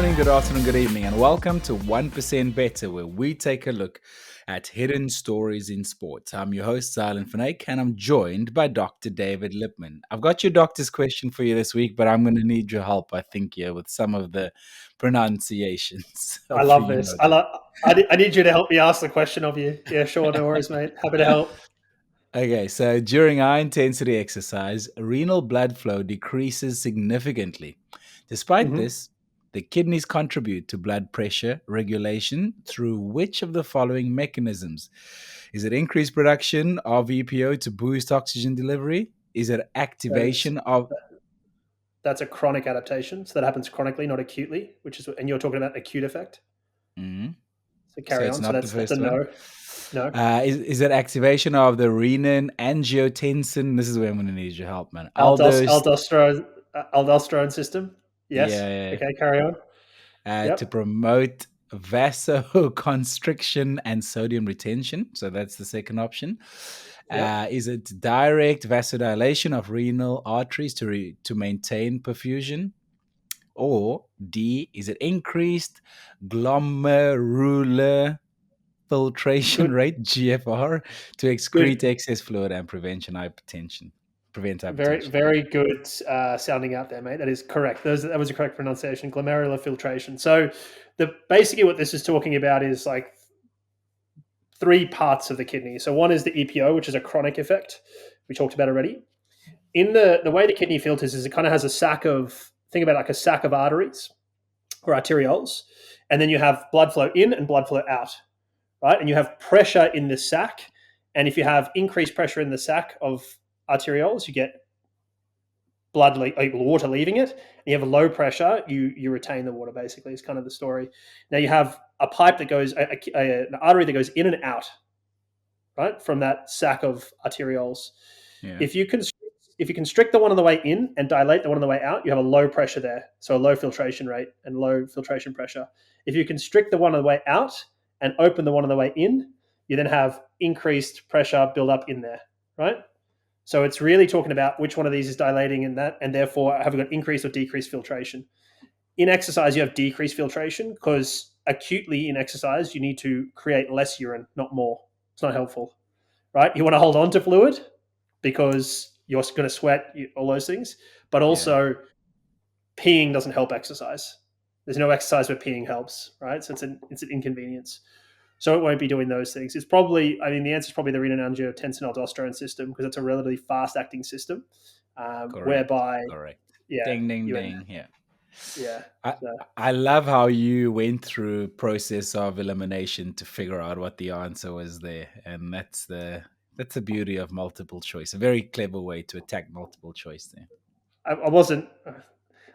morning, good afternoon, good evening, and welcome to 1% Better, where we take a look at hidden stories in sports. I'm your host, Xylon, and I'm joined by Dr. David Lipman. I've got your doctor's question for you this week, but I'm going to need your help, I think, here with some of the pronunciations. I Hopefully love you this. know them. I need you to help me ask the question of you. Yeah, sure. No worries, mate. Happy to help. Okay, so during high intensity exercise, renal blood flow decreases significantly. Despite hmm this, the kidneys contribute to blood pressure regulation through which of the following mechanisms? Is it increased production of EPO to boost oxygen delivery? Is it That's activation of. that's a chronic adaptation. So that happens chronically, not acutely, and you're talking about acute effect. Mhm. So So carry it's on. So not the that's a first one. no. No. Is it activation of the renin angiotensin? This is where I'm going to need your help, man. Aldos, Aldose. aldosterone, aldosterone system. Yes. Yeah, yeah, yeah. Okay. Carry on. To Yep. promote vasoconstriction and sodium retention. So that's the second option. Yep. Is it direct vasodilation of renal arteries to maintain perfusion? Or D, is it increased glomerular filtration Good. rate, GFR, to excrete Good. excess fluid and prevent Very, hypertension? very good sounding out there, mate. That is correct. That was a correct pronunciation. Glomerular filtration. So, basically what this is talking about is like three parts of the kidney. So one is the EPO, which is a chronic effect we talked about already. In the way the kidney filters is it kind of has a sack of think about it like a sack of arteries or arterioles, and then you have blood flow in and blood flow out, right? And you have pressure in the sac, and if you have increased pressure in the sac of arterioles, you get water leaving it. And you have a low pressure, you retain the water. Basically, is kind of the story. Now you have a pipe that goes an artery that goes in and out, right, from that sac of arterioles. Yeah. If you constrict the one on the way in and dilate the one on the way out, you have a low pressure there, so a low filtration rate and low filtration pressure. If you constrict the one on the way out and open the one on the way in, you then have increased pressure build up in there, right? So it's really talking about which one of these is dilating in that, and therefore have we got increased or decreased filtration. In exercise, you have decreased filtration because acutely in exercise, you need to create less urine, not more. It's not helpful, right? You want to hold on to fluid because you're going to sweat, all those things, but Yeah. also peeing doesn't help exercise. There's no exercise where peeing helps, right? So it's an inconvenience. So it won't be doing those things. It's probably, I mean, the answer is probably the renin-angiotensin aldosterone system because it's a relatively fast-acting system, Correct. whereby, Correct. yeah, Ding, ding, you and ding. Yeah. yeah, I so I love how you went through process of elimination to figure out what the answer was there, and that's the beauty of multiple choice. A very clever way to attack multiple choice there. I wasn't.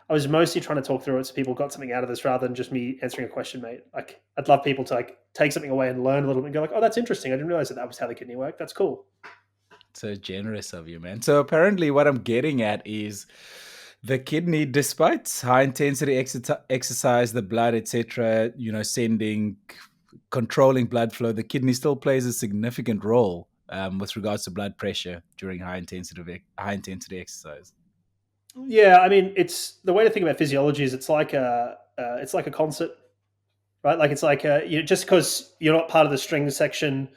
I was mostly trying to talk through it so people got something out of this rather than just me answering a question, mate. Like, I'd love people to like take something away and learn a little bit and go like, "Oh, that's interesting. I didn't realize that was how the kidney worked. That's cool." So generous of you, man. So apparently, what I'm getting at is the kidney, despite high intensity exercise, the blood, etc., sending, controlling blood flow, the kidney still plays a significant role with regards to blood pressure during high intensity exercise. Yeah, I mean, it's the way to think about physiology is it's like a concert, right? Like it's like just because you're not part of the string section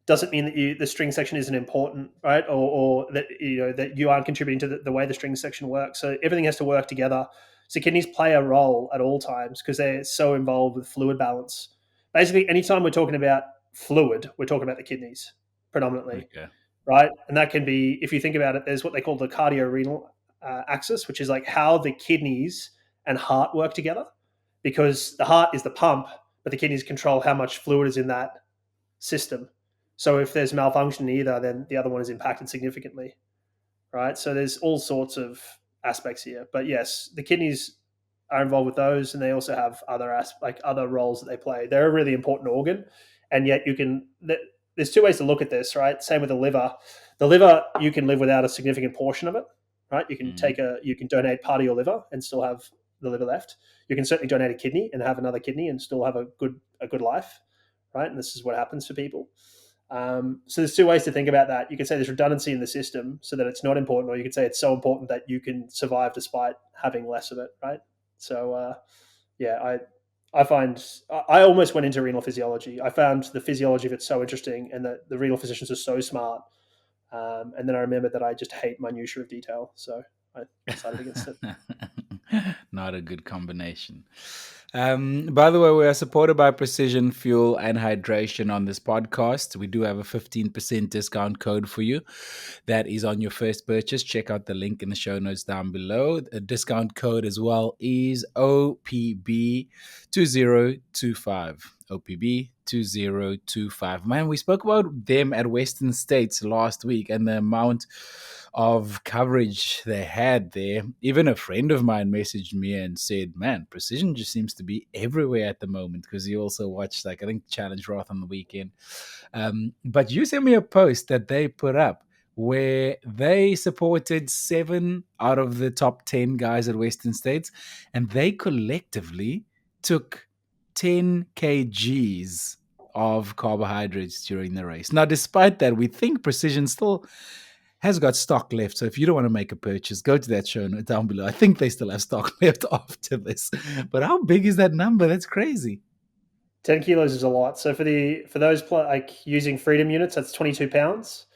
doesn't mean that the string section isn't important, right? Or that that you aren't contributing to the way the string section works. So everything has to work together. So kidneys play a role at all times because they're so involved with fluid balance. Basically, anytime we're talking about fluid, we're talking about the kidneys predominantly, Okay. right? And that can be, if you think about it, there's what they call the cardiorenal axis, which is like how the kidneys and heart work together because the heart is the pump, but the kidneys control how much fluid is in that system. So if there's malfunction in either, then the other one is impacted significantly, right? So there's all sorts of aspects here. But yes, the kidneys are involved with those, and they also have other roles that they play. They're a really important organ, and yet there's two ways to look at this, right? Same with the liver. The liver, you can live without a significant portion of it, right? Mhm. You can donate part of your liver and still have the liver left. You can certainly donate a kidney and have another kidney and still have a good life, right? And this is what happens for people. So there's two ways to think about that. You can say there's redundancy in the system so that it's not important, or you could say it's so important that you can survive despite having less of it, right? So yeah, I find I almost went into renal physiology. I found the physiology of it so interesting, and that the renal physicians are so smart. And then I remembered that I just hate minutiae of detail, so I decided against it. Not a good combination. By the way, we are supported by Precision Fuel and Hydration on this podcast. We do have a 15% discount code for you. That is on your first purchase. Check out the link in the show notes down below. The discount code as well is OPB2025. OPB2025. Man, we spoke about them at Western States last week and the amount of coverage they had there. Even a friend of mine messaged me and said, man, Precision just seems to be everywhere at the moment, because he also watched, like, I think Challenge Roth on the weekend. But you sent me a post that they put up where they supported 7 out of the top 10 guys at Western States, and they collectively took 10 kgs of carbohydrates during the race. Now, despite that, we think Precision still has got stock left. So if you don't want to make a purchase, go to that show note down below. I think they still have stock left after this. But how big is that number? That's crazy. 10 kilos is a lot. So for those like using freedom units, that's 22 pounds.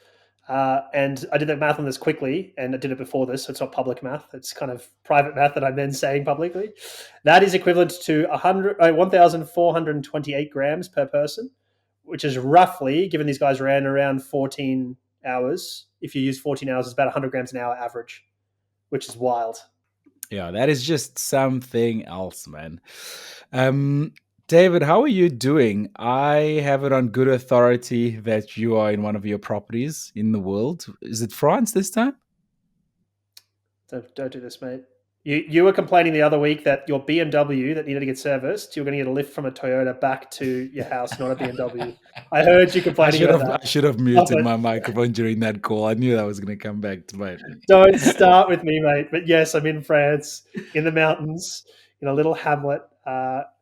And I did the math on this quickly, and I did it before this, so it's not public math. It's kind of private math that I'm then saying publicly. That is equivalent to 1,428 grams per person, which is roughly, given these guys ran around 14 hours, if you use 14 hours, it's about 100 grams an hour average, which is wild. Yeah, that is just something else, man. David, how are you doing? I have it on good authority that you are in one of your properties in the world. Is it France this time? Don't do this, mate. You were complaining the other week that your BMW that needed to get serviced, you were going to get a lift from a Toyota back to your house, not a BMW. I heard you complaining about that. I should have muted my microphone during that call. I knew that was going to come back to my. Don't start with me, mate. But yes, I'm in France, in the mountains, in a little hamlet,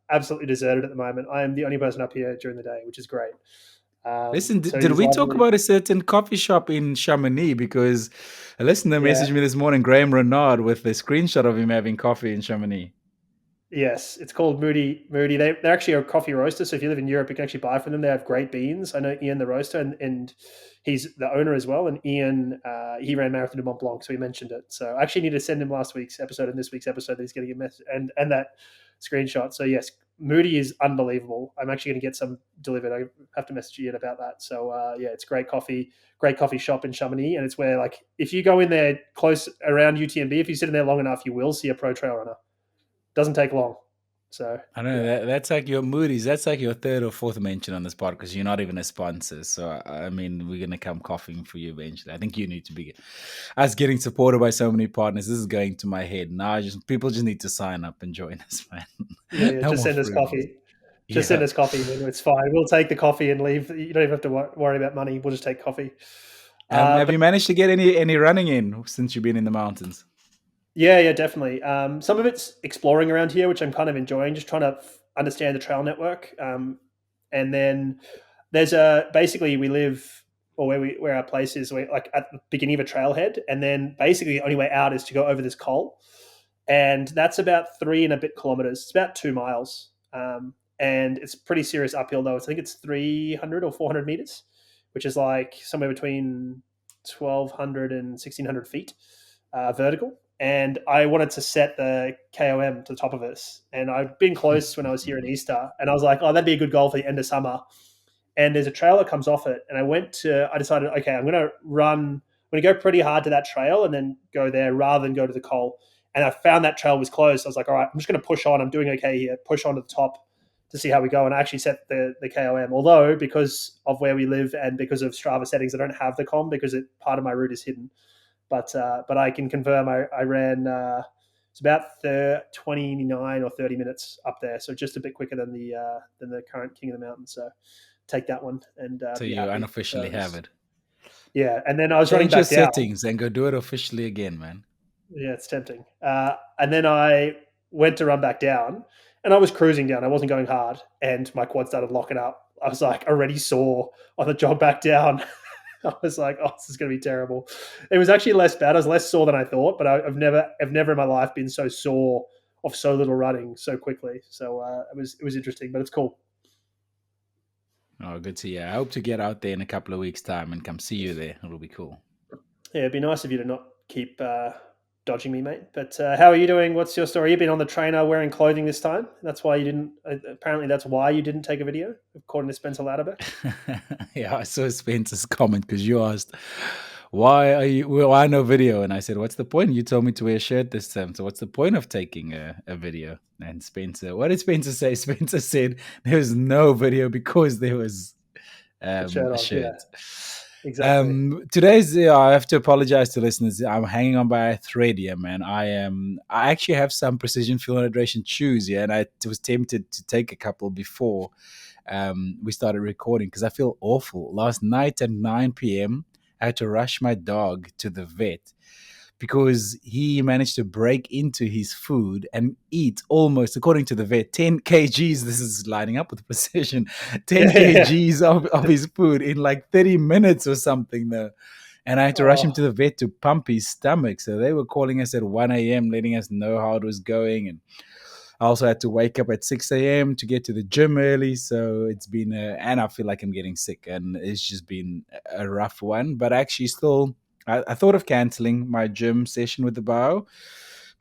absolutely deserted at the moment. I am the only person up here during the day, which is great. Listen, so did we talk about a certain coffee shop in Chamonix? Because a listener messaged me this morning, Graham Renard, with a screenshot of him having coffee in Chamonix. Yes, it's called Moody. They're actually a coffee roaster. So if you live in Europe, you can actually buy from them. They have great beans. I know Ian, the roaster, and he's the owner as well. And Ian, he ran Marathon de Mont Blanc, so he mentioned it. So I actually need to send him last week's episode and this week's episode that he's getting a message and that screenshot. So yes, Moody is unbelievable. I'm actually going to get some delivered. I have to message Ian about that. So yeah, it's great coffee shop in Chamonix, and it's where, like, if you go in there close around UTMB, if you sit in there long enough, you will see a pro trail runner. Doesn't take long. So I know that's like your Moody's. That's like your third or fourth mention on this podcast because you're not even a sponsor. So I mean, we're gonna come coughing for you eventually. I think you need to be us getting supported by so many partners. This is going to my head now. People just need to sign up and join us, man. Yeah, no, just send us coffee. Just send us coffee, and it's fine. We'll take the coffee and leave. You don't even have to worry about money. We'll just take coffee. Have you managed to get any running in since you've been in the mountains? Yeah, definitely. Some of it's exploring around here, which I'm kind of enjoying, just trying to understand the trail network. And then there's basically we live, or where our place is, we're like at the beginning of a trailhead, and then basically the only way out is to go over this col, and that's about 3 and a bit kilometers. It's about 2 miles, and it's pretty serious uphill though. I think it's 300 or 400 meters, which is like somewhere between 1,200 and 1,600 feet vertical. And I wanted to set the KOM to the top of us. And I've been close when I was here in Easter. And I was like, oh, that'd be a good goal for the end of summer. And there's a trail that comes off it. And I decided, okay, I'm going to go pretty hard to that trail and then go there rather than go to the col. And I found that trail was closed. I was like, all right, I'm just going to push on. I'm doing okay here. Push on to the top to see how we go. And I actually set the KOM. Although, because of where we live and because of Strava settings, I don't have the com because part of my route is hidden. But I can confirm I ran it's about 29 or 30 minutes up there, so just a bit quicker than the current King of the Mountain. So take that one and so you unofficially have it. Yeah, and then I was running back down. Settings and go do it officially again, man. Yeah, it's tempting. And then I went to run back down, and I was cruising down. I wasn't going hard, and my quad started locking up. I was like already sore on the jog back down. I was like, oh, this is going to be terrible. It was actually less bad. I was less sore than I thought, but I've never in my life been so sore off so little running so quickly. So it was interesting, but it's cool. Oh, good to hear. I hope to get out there in a couple of weeks' time and come see you there. It'll be cool. Yeah, it'd be nice of you to not keep dodging me, mate. But how are you doing? What's your story? You've been on the trainer wearing clothing this time. That's why you didn't. Apparently, that's why you didn't take a video, according to Spencer Ladderbeck. Yeah, I saw Spencer's comment because you asked, why no video? And I said, what's the point? You told me to wear a shirt this time. So what's the point of taking a video? And Spencer, what did Spencer say? Spencer said there was no video because there was Shirt a on, yeah, shirt. exactly. Today's I have to apologize to listeners. I'm hanging on by a thread here, man. I actually have some precision fuel hydration shoes here, and I was tempted to take a couple before we started recording because I feel awful. Last night at 9 p.m., I had to rush my dog to the vet because he managed to break into his food and eat almost, according to the vet, 10 kgs. This is lining up with precision, 10 Yeah. kgs of his food in like 30 minutes or something, though. And I had to rush him Oh, to the vet to pump his stomach. So they were calling us at 1 a.m., letting us know how it was going. And I also had to wake up at 6 a.m. to get to the gym early. So it's been, and I feel like I'm getting sick. And it's just been a rough one. But actually, still, I thought of canceling my gym session with the bow.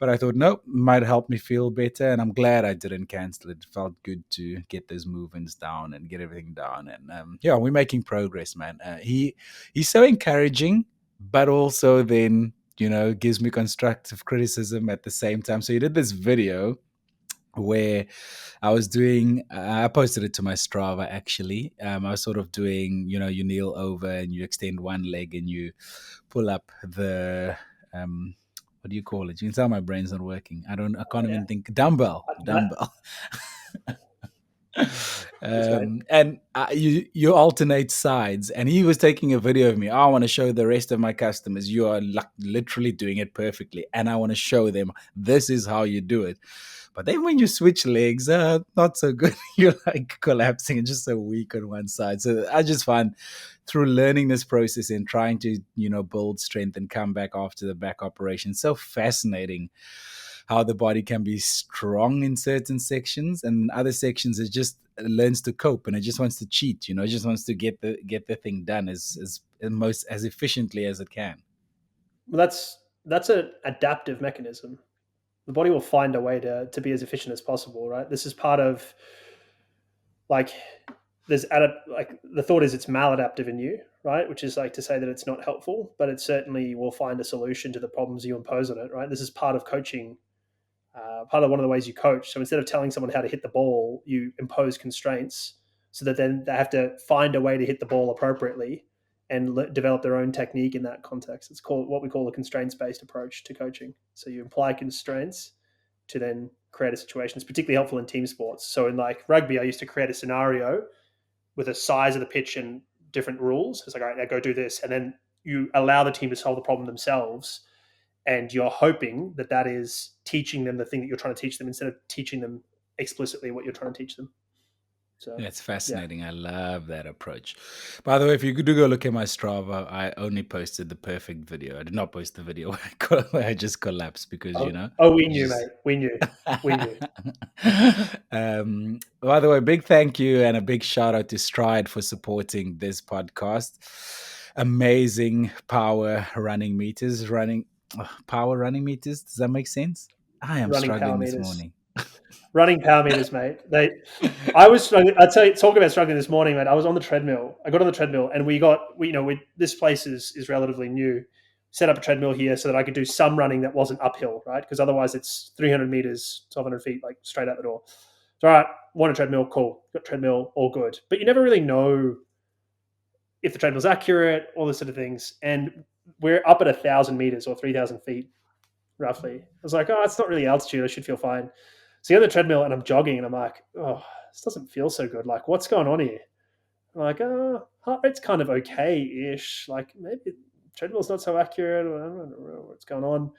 But I thought, nope, might help me feel better. And I'm glad I didn't cancel it. It felt good to get those movements down and get everything down. And yeah, we're making progress, man. He's so encouraging, but also then, gives me constructive criticism at the same time. So he did this video where I posted it to my Strava actually. I was sort of doing, you kneel over and you extend one leg and you pull up what do you call it? You can tell my brain's not working. I can't yeah. even think. Dumbbell. That, thanks, mate. And you alternate sides. And he was taking a video of me. I want to show the rest of my customers you are literally doing it perfectly, and I want to show them this is how you do it. But then when you switch legs, not so good. You're like collapsing and just so weak on one side. So I just find through learning this process and trying to, build strength and come back after the back operation, so fascinating how the body can be strong in certain sections, and other sections it just learns to cope and it just wants to cheat. It just wants to get the thing done as efficiently as it can. Well, that's an adaptive mechanism. The body will find a way to be as efficient as possible, right? This is part of like like the thought is it's maladaptive in you, right? Which is like to say that it's not helpful, but it certainly will find a solution to the problems you impose on it, right? This is part of coaching, part of one of the ways you coach. So instead of telling someone how to hit the ball, you impose constraints so that then they have to find a way to hit the ball appropriately and develop their own technique in that context. It's called what we call a constraints-based approach to coaching. So you apply constraints to then create a situation. It's particularly helpful in team sports. So in like rugby, I used to create a scenario with a size of the pitch and different rules. It's like, all right, now go do this. And then you allow the team to solve the problem themselves. And you're hoping that that is teaching them the thing that you're trying to teach them instead of teaching them explicitly what you're trying to teach them. So, That's yeah. fascinating. I love that approach. By the way, if you do go look at my Strava, I only posted the perfect video. I did not post the video where I just collapsed because, We you knew, just. mate. We knew. We knew. By the way, big thank you and a big shout out to Stride for supporting this podcast. Amazing power running meters. Does that make sense? I am Running power struggling this meters. morning. Running power meters, mate. I was struggling. I tell you, talk about struggling this morning, mate. I was on the treadmill. I got on the treadmill, and this place is relatively new. Set up a treadmill here so that I could do some running that wasn't uphill, right? Because otherwise, it's 300 meters, 1,200 feet, like straight out the door. So, all right, want a treadmill? Cool. Got treadmill, all good. But you never really know if the treadmill's accurate, all those sort of things. And we're up at 1,000 meters or 3,000 feet, roughly. I was like, oh, it's not really altitude. I should feel fine. So you're on the treadmill and I'm jogging and I'm like, oh, this doesn't feel so good. Like, what's going on here? I'm like, oh, heart rate's kind of okay-ish. Like, maybe treadmill's not so accurate. I don't know what's going on.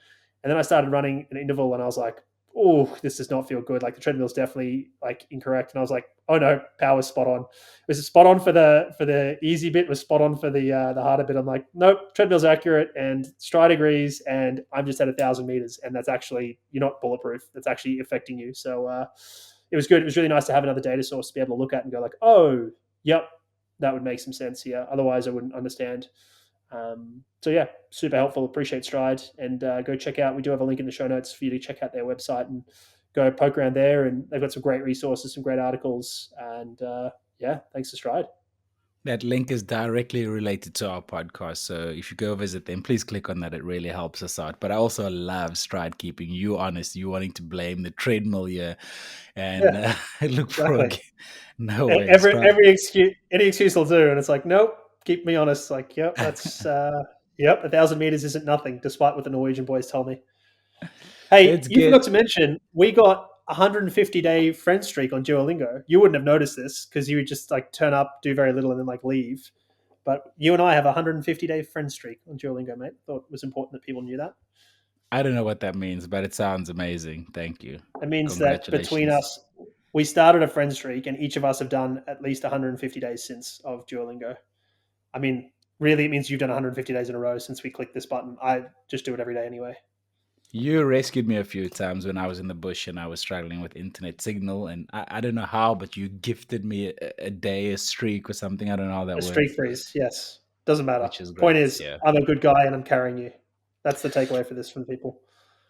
And then I started running an interval and I was like, oh, this does not feel good. Like the treadmill's definitely like incorrect. And I was like, oh no, power's spot on. Was it spot on for the easy bit? Was spot on for the harder bit? I'm like, nope, treadmill's accurate and stride agrees, and I'm just at 1,000 meters, and that's actually you're not bulletproof. That's actually affecting you. So it was good. It was really nice to have another data source to be able to look at and go like, oh, yep, that would make some sense here. Otherwise, I wouldn't understand. So yeah, super helpful. Appreciate Stride, and go check out. We do have a link in the show notes for you to check out their website and go poke around there. And they've got some great resources, some great articles, and yeah, thanks to Stride. That link is directly related to our podcast. So if you go visit them, please click on that. It really helps us out. But I also love Stride keeping you honest, you wanting to blame the treadmill here and Yeah, look for a. exactly. No way. Stride. Every excuse, any excuse will do, and it's like, nope, keep me honest. Like, yep, that's yep, 1,000 meters isn't nothing, despite what the Norwegian boys told me. Hey, Let's you forgot get. to mention we got 150-day friend streak on Duolingo. You wouldn't have noticed this because you would just like turn up, do very little, and then like leave. But you and I have a 150-day friend streak on Duolingo, mate. Thought it was important that people knew that. I don't know what that means, but it sounds amazing. Thank you. It means that between Congratulations. us, we started a friend streak, and each of us have done at least 150 days since of Duolingo. I mean, really, it means you've done 150 days in a row since we clicked this button. I just do it every day anyway. You rescued me a few times when I was in the bush and I was struggling with internet signal. And I don't know how, but you gifted me a day, a streak or something. I don't know how that A streak works, freeze, yes. Doesn't matter. which is Point great. is, Yeah. I'm a good guy and I'm carrying you. That's the takeaway for this from people.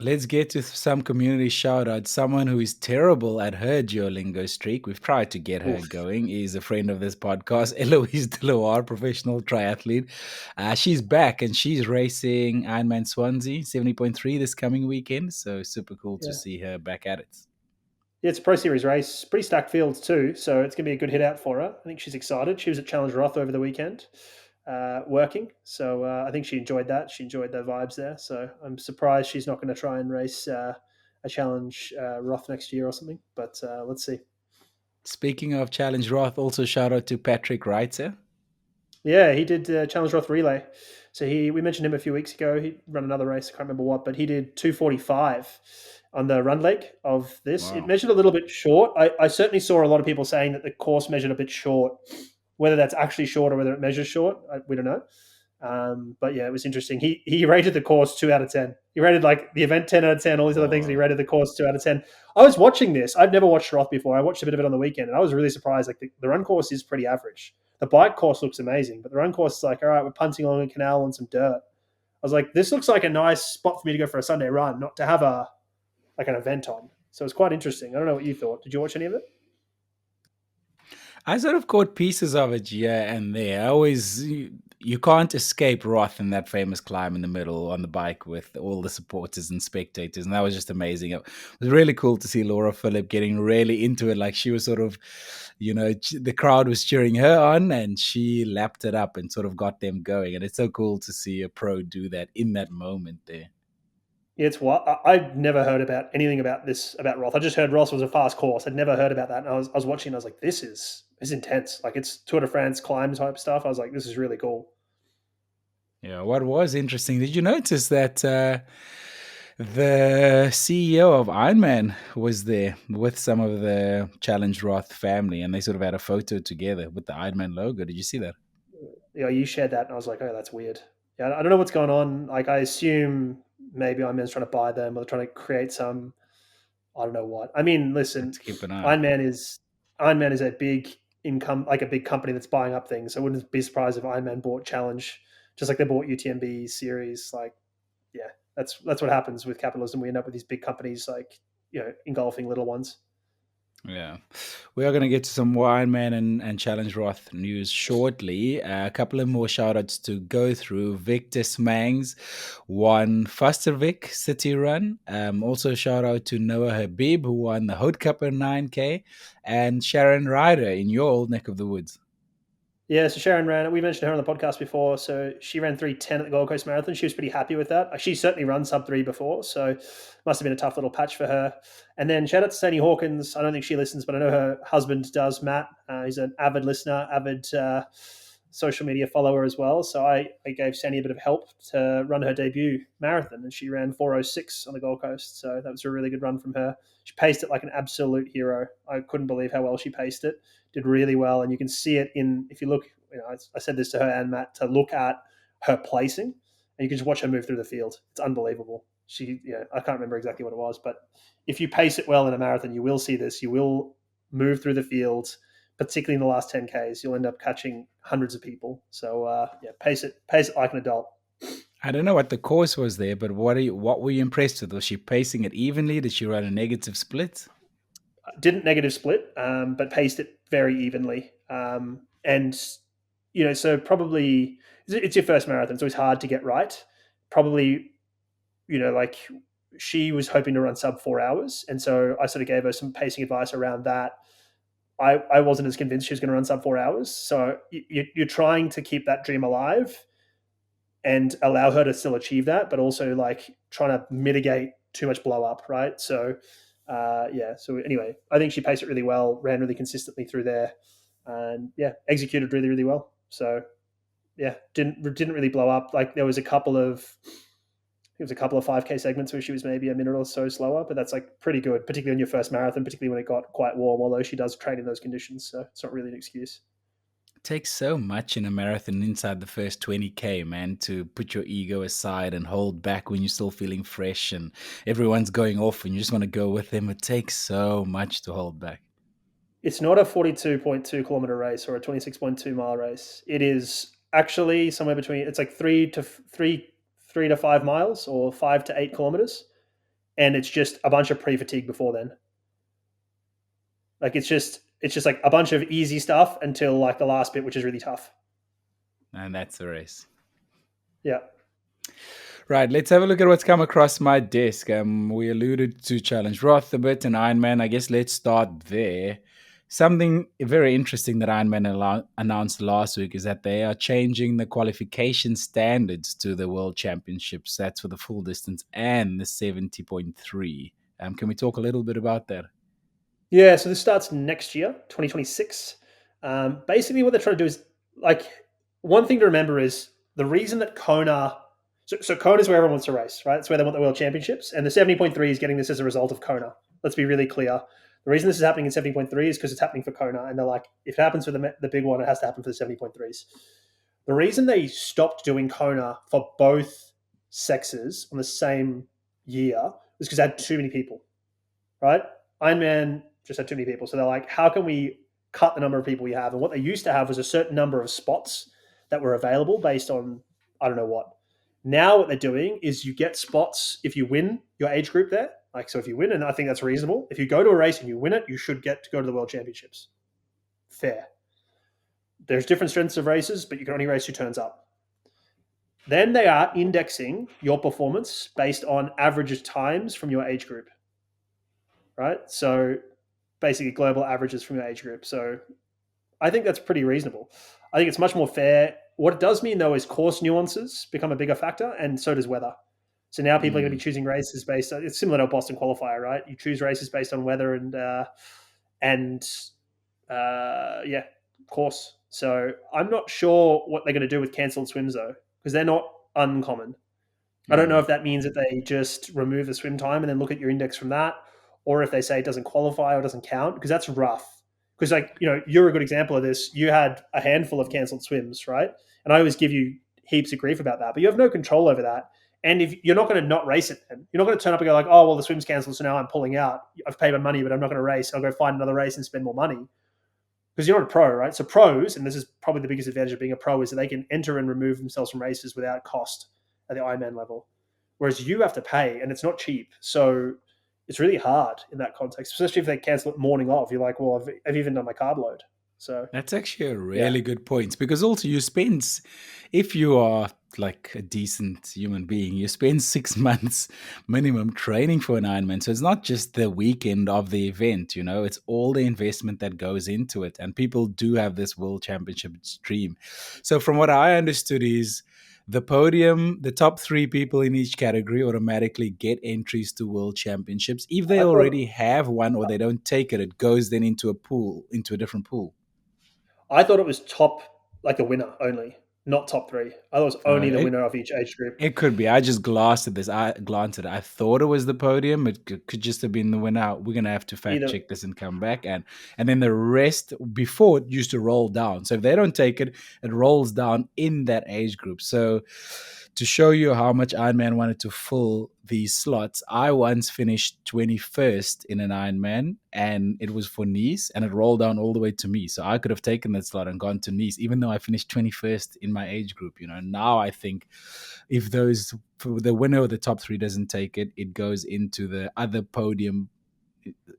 Let's get to some community shout out. Someone who is terrible at her Duolingo streak, we've tried to get her Oof. going, is a friend of this podcast, Eloise Deloire, professional triathlete. She's back and she's racing Ironman Swansea 70.3 this coming weekend. So super cool to Yeah. see her back at it. Yeah, it's a Pro Series race. Pretty stacked fields too, so it's going to be a good hit out for her. I think she's excited. She was at Challenge Roth over the weekend working, so I think she enjoyed that. She enjoyed the vibes there, so I'm surprised she's not going to try and race a Challenge Roth next year or something, but let's see. Speaking of Challenge Roth, also shout out to Patrick Reitzer. Yeah, he did Challenge Roth relay. So we mentioned him a few weeks ago. He ran another race, I can't remember what, but he did 2:45 on the run leg of this. It Wow. measured a little bit short. I certainly saw a lot of people saying that the course measured a bit short. Whether that's actually short or whether it measures short, we don't know. But yeah, it was interesting. He rated the course 2 out of 10. He rated like the event 10 out of 10, all these other things, and he Wow. rated the course 2 out of 10. I was watching this. I've never watched Roth before. I watched a bit of it on the weekend, and I was really surprised. Like the run course is pretty average. The bike course looks amazing, but the run course is like, all right, we're punting along a canal on some dirt. I was like, this looks like a nice spot for me to go for a Sunday run, not to have a like an event on. So it's quite interesting. I don't know what you thought. Did you watch any of it? I sort of caught pieces of it here and there. I always, you can't escape Roth in that famous climb in the middle on the bike with all the supporters and spectators. And that was just amazing. It was really cool to see Laura Philipp getting really into it. Like she was sort of, the crowd was cheering her on and she lapped it up and sort of got them going. And it's so cool to see a pro do that in that moment there. Yeah, it's what I'd never heard about anything about this about Roth. I just heard Roth was a fast course. I'd never heard about that. And I was watching. And I was like, this is intense. Like it's Tour de France climb type stuff. I was like, this is really cool. Yeah, what was interesting, did you notice that the CEO of Ironman was there with some of the Challenge Roth family and they sort of had a photo together with the Ironman logo? Did you see that? Yeah, you shared that, and I was like, oh, that's weird. Yeah, I don't know what's going on. Like I assume maybe Ironman's trying to buy them or they're trying to create some. I don't know what. I mean, listen, Let's keep an eye out. Ironman is Ironman is a big income, like a big company that's buying up things. So I wouldn't be surprised if Ironman bought Challenge, just like they bought UTMB series. Like, yeah, that's what happens with capitalism. We end up with these big companies, like engulfing little ones. Yeah. We are going to get to some Ironman and Challenge Roth news shortly. A couple of more shout outs to go through. Victor Smangs won Fastervik City Run. Also, shout out to Noah Habib, who won the Hout Cup in 9K, and Sharon Ryder in your old neck of the woods. Yeah, so Sharon ran. We mentioned her on the podcast before. So she ran 3:10 at the Gold Coast Marathon. She was pretty happy with that. She certainly run sub 3 before, so must have been a tough little patch for her. And then shout out to Sandy Hawkins. I don't think she listens, but I know her husband does. Matt, he's an avid listener, avid social media follower as well. So I gave Sandy a bit of help to run her debut marathon, and she ran 4:06 on the Gold Coast. So that was a really good run from her. She paced it like an absolute hero. I couldn't believe how well she paced it. Did really well, and you can see it in, if you look. I said this to her and Matt, to look at her placing, and you can just watch her move through the field. It's unbelievable. I can't remember exactly what it was, but if you pace it well in a marathon, you will see this. You will move through the field, particularly in the last 10Ks. You'll end up catching hundreds of people. So pace it like an adult. I don't know what the course was there, but what were you impressed with? Was she pacing it evenly? Did she run a negative split? Didn't negative split, but paced it very evenly. And so probably it's your first marathon, so it's hard to get right. Probably, like she was hoping to run sub 4 hours, and so I sort of gave her some pacing advice around that. I wasn't as convinced she was going to run sub 4 hours, so you're trying to keep that dream alive and allow her to still achieve that, but also like trying to mitigate too much blow up, right? So, So anyway, I think she paced it really well, ran really consistently through there, and executed really, really well. So, didn't really blow up. Like there was a couple of 5K segments where she was maybe a minute or so slower, but that's like pretty good, particularly on your first marathon, particularly when it got quite warm. Although she does train in those conditions, so it's not really an excuse. It takes so much in a marathon inside the first 20K, man, to put your ego aside and hold back when you're still feeling fresh and everyone's going off and you just want to go with them. It takes so much to hold back. It's not a 42.2 kilometer race or a 26.2 mile race. It is actually somewhere between. It's like 3 to 5 miles or 5 to 8 kilometers, and it's just a bunch of pre-fatigue before then. Like it's just like a bunch of easy stuff until like the last bit, which is really tough. And that's the race. Yeah. Right, let's have a look at what's come across my desk. We alluded to Challenge Roth a bit and Ironman. I guess let's start there. Something very interesting that Ironman announced last week is that they are changing the qualification standards to the World Championships. That's for the full distance and the 70.3. Can we talk a little bit about that? Yeah, so this starts next year, 2026. Basically, what they're trying to do is like one thing to remember is the reason that Kona. So Kona is where everyone wants to race, right? It's where they want the World Championships, and the 70.3 is getting this as a result of Kona. Let's be really clear. The reason this is happening in 70.3 is because it's happening for Kona, and they're like, if it happens for the big one, it has to happen for the 70.3s. The reason they stopped doing Kona for both sexes on the same year was because they had too many people, right? Ironman just had too many people. So they're like, how can we cut the number of people we have? And what they used to have was a certain number of spots that were available based on, I don't know what. Now what they're doing is you get spots if you win your age group there. Like, so if you win, and I think that's reasonable. If you go to a race and you win it, you should get to go to the World Championships. Fair. There's different strengths of races, but you can only race who turns up. Then they are indexing your performance based on average times from your age group, right? So basically global averages from your age group. So I think that's pretty reasonable. I think it's much more fair. What it does mean, though, is course nuances become a bigger factor, and so does weather. So now people are going to be choosing races based on, it's similar to a Boston qualifier, right? You choose races based on weather and course. So I'm not sure what they're going to do with cancelled swims, though, because they're not uncommon. I don't know if that means that they just remove the swim time and then look at your index from that, or if they say it doesn't qualify or doesn't count, because that's rough. Because, like, you're a good example of this. You had a handful of cancelled swims, right? And I always give you heaps of grief about that, but you have no control over that. And if you're not going to not race it, then you're not going to turn up and go like, oh, well, the swim's cancelled, so now I'm pulling out. I've paid my money, but I'm not going to race. I'll go find another race and spend more money. Because you're not a pro, right? So pros, and this is probably the biggest advantage of being a pro, is that they can enter and remove themselves from races without cost at the Ironman level. Whereas you have to pay, and it's not cheap. So it's really hard in that context, especially if they cancel it morning of. You're like, well, I've even done my carb load. So That's actually a really good point because also you spend, if you are like a decent human being, you spend 6 months minimum training for an Ironman. So it's not just the weekend of the event, it's all the investment that goes into it. And people do have this world championship dream. So from what I understood is the podium, the top three people in each category automatically get entries to world championships. If they I thought already have one or they don't take it, it goes then into a pool, into a different pool. I thought it was top. like the winner only, not top three. I thought it was only the It, winner of each age group. it could be. I just glanced at this. I glanced at it. I thought it was the podium. It could just have been the winner. We're gonna have to fact Either check this and come back. And then the rest before it used to roll down. So if they don't take it, it rolls down in that age group. So to show you how much Ironman wanted to fill these slots, I once finished 21st in an Ironman, and it was for Nice, and it rolled down all the way to me. So I could have taken that slot and gone to Nice, even though I finished 21st in my age group. Now I think if the winner of the top three doesn't take it, it goes into the other podium,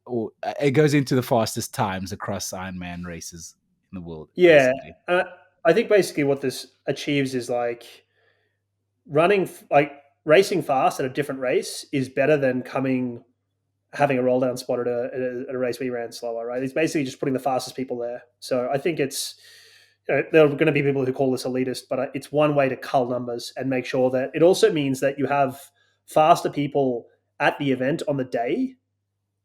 or it goes into the fastest times across Ironman races in the world, yeah, basically. uh, I think basically what this achieves is like running like racing fast at a different race is better than having a roll down spot at a race where you ran slower, right? It's basically just putting the fastest people there. So I think it's, there are going to be people who call this elitist, but it's one way to cull numbers and make sure that it also means that you have faster people at the event on the day.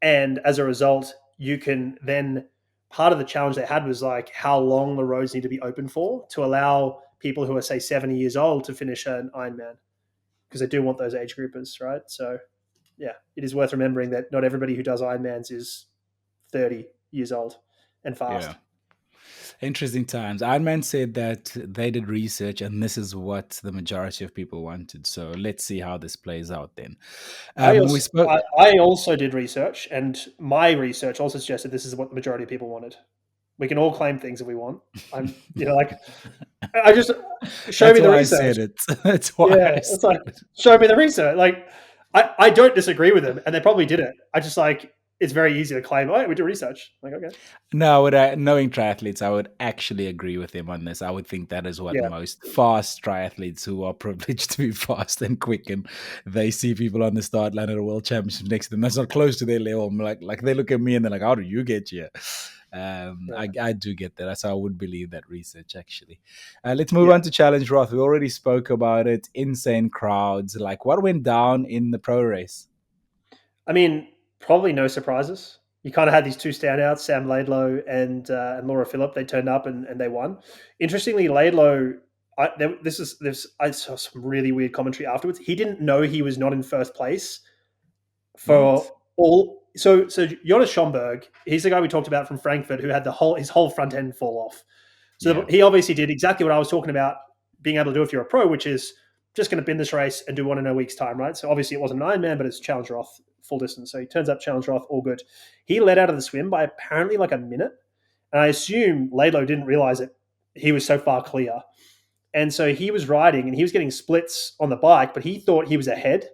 And as a result, you can then, part of the challenge they had was like how long the roads need to be open for to allow people who are, say, 70 years old to finish an Ironman, because they do want those age groupers, right? So yeah, it is worth remembering that not everybody who does Ironmans is 30 years old and Yeah. fast. Interesting times. Iron Man said that they did research and this is what the majority of people wanted. So let's see how this plays out then. We spoke. I also did research, and my research also suggested this is what the majority of people wanted. We can all claim things if we want. Like I just show That's me the why I research. said it. That's why Yeah, I it's said like it. show me the research. Like I don't disagree with them, and they probably did it. I just like it's very easy to claim. Oh, we do research. I'm like, okay, No, knowing triathletes, I would actually agree with him on this. I would think that is what yeah, most fast triathletes who are privileged to be fast and quick, and they see people on the start line at a world championship next to them that's not close to their level. I'm like they look at me and they're like, "How do you get here?" yeah, I do get that. So I would believe that research actually. Let's move yeah. on to Challenge Roth. We already spoke about it. Insane crowds. Like what went down in the pro race? I mean, probably no surprises. You kind of had these two standouts, Sam Laidlow and Laura Phillip. They turned up and they won. Interestingly, Laidlow, I saw some really weird commentary afterwards. He didn't know he was not in first place for What? all. So Jonas Schomburg, he's the guy we talked about from Frankfurt who had his whole front end fall off. So Yeah. he obviously did exactly what I was talking about being able to do if you're a pro, which is just going to bin this race and do one in a week's time, right? So obviously it wasn't an Ironman, but it's Challenge Roth full distance. So he turns up Challenge Roth, all good. He led out of the swim by apparently like a minute. And I assume Laidlow didn't realize it. He was so far clear. And so he was riding and he was getting splits on the bike, but he thought he was ahead,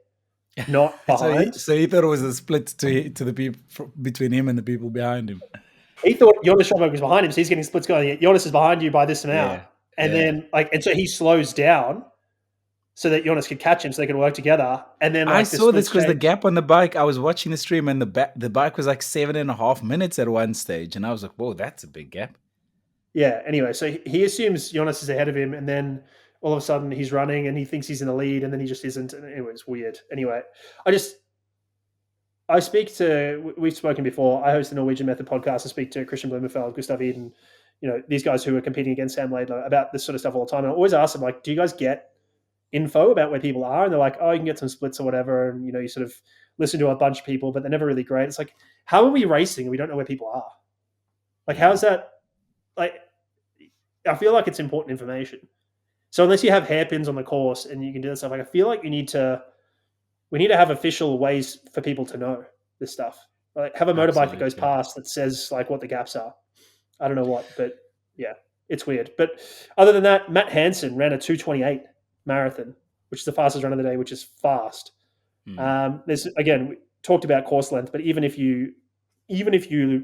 not so he, behind. so he thought it was a split to the people between him and the people behind him. He thought Jonas Schomburg was behind him, so he's getting splits going. Jonas is behind you by this amount, Yeah, and yeah. then and so he slows down so that Jonas could catch him, so they could work together. And then I like the saw this splits because the change. gap on the bike. I was watching the stream and the bike was like 7.5 minutes at one stage, and I was like, "Whoa, that's a big gap." Yeah. Anyway, so he assumes Jonas is ahead of him, and then all of a sudden he's running and he thinks he's in the lead, and then he just isn't. And anyway, it's weird. Anyway, we've spoken before. I host the Norwegian Method podcast. I speak to Christian Blumenfeld, Gustav Eden, these guys who are competing against Sam Laidlow about this sort of stuff all the time. And I always ask them, like, do you guys get info about where people are? And they're like, oh, you can get some splits or whatever. And, you sort of listen to a bunch of people, but they're never really great. It's like, how are we racing and we don't know where people are? Like, how Yeah, is that? Like, I feel like it's important information. So unless you have hairpins on the course and you can do that stuff, like I feel like we need to have official ways for people to know this stuff. Like have a motorbike that goes absolutely. past that says like what the gaps are. I don't know what, but yeah, it's weird. But other than that, Matt Hansen ran a 2:28 marathon, which is the fastest run of the day, which is fast. Hmm. There's again we talked about course length, but even if you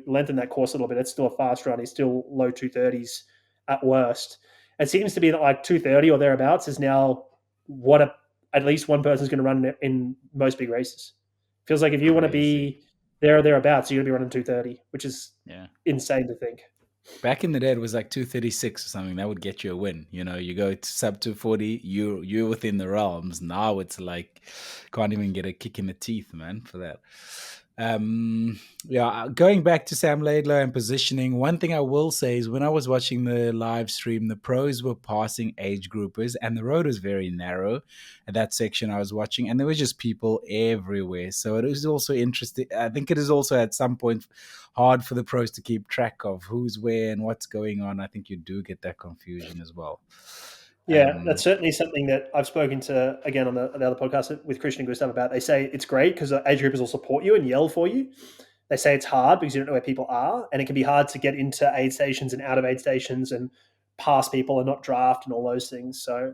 lengthen that course a little bit, it's still a fast run. He's still low 230s at worst. It seems to be that like 230 or thereabouts is now what at least one person's going to run in most big races. Feels like if you want to Crazy. be there or thereabouts, you're going to be running 230, which is Yeah. insane to think. Back in the day, it was like 236 or something. That would get you a win. You go to sub 240, you're within the realms. Now it's like can't even get a kick in the teeth, man, for that. Um, yeah, going back to Sam Laidlow and positioning, one thing I will say is when I was watching the live stream, the pros were passing age groupers and the road was very narrow at that section I was watching, and there was just people everywhere. So it was also interesting. I think it is also at some point hard for the pros to keep track of who's where and what's going on. I think you do get that confusion as well. Yeah, that's certainly something that I've spoken to again on the other podcast with Christian and Gustav about. They say it's great because the age groupers will support you and yell for you. They say it's hard because you don't know where people are, and it can be hard to get into aid stations and out of aid stations and pass people and not draft and all those things. So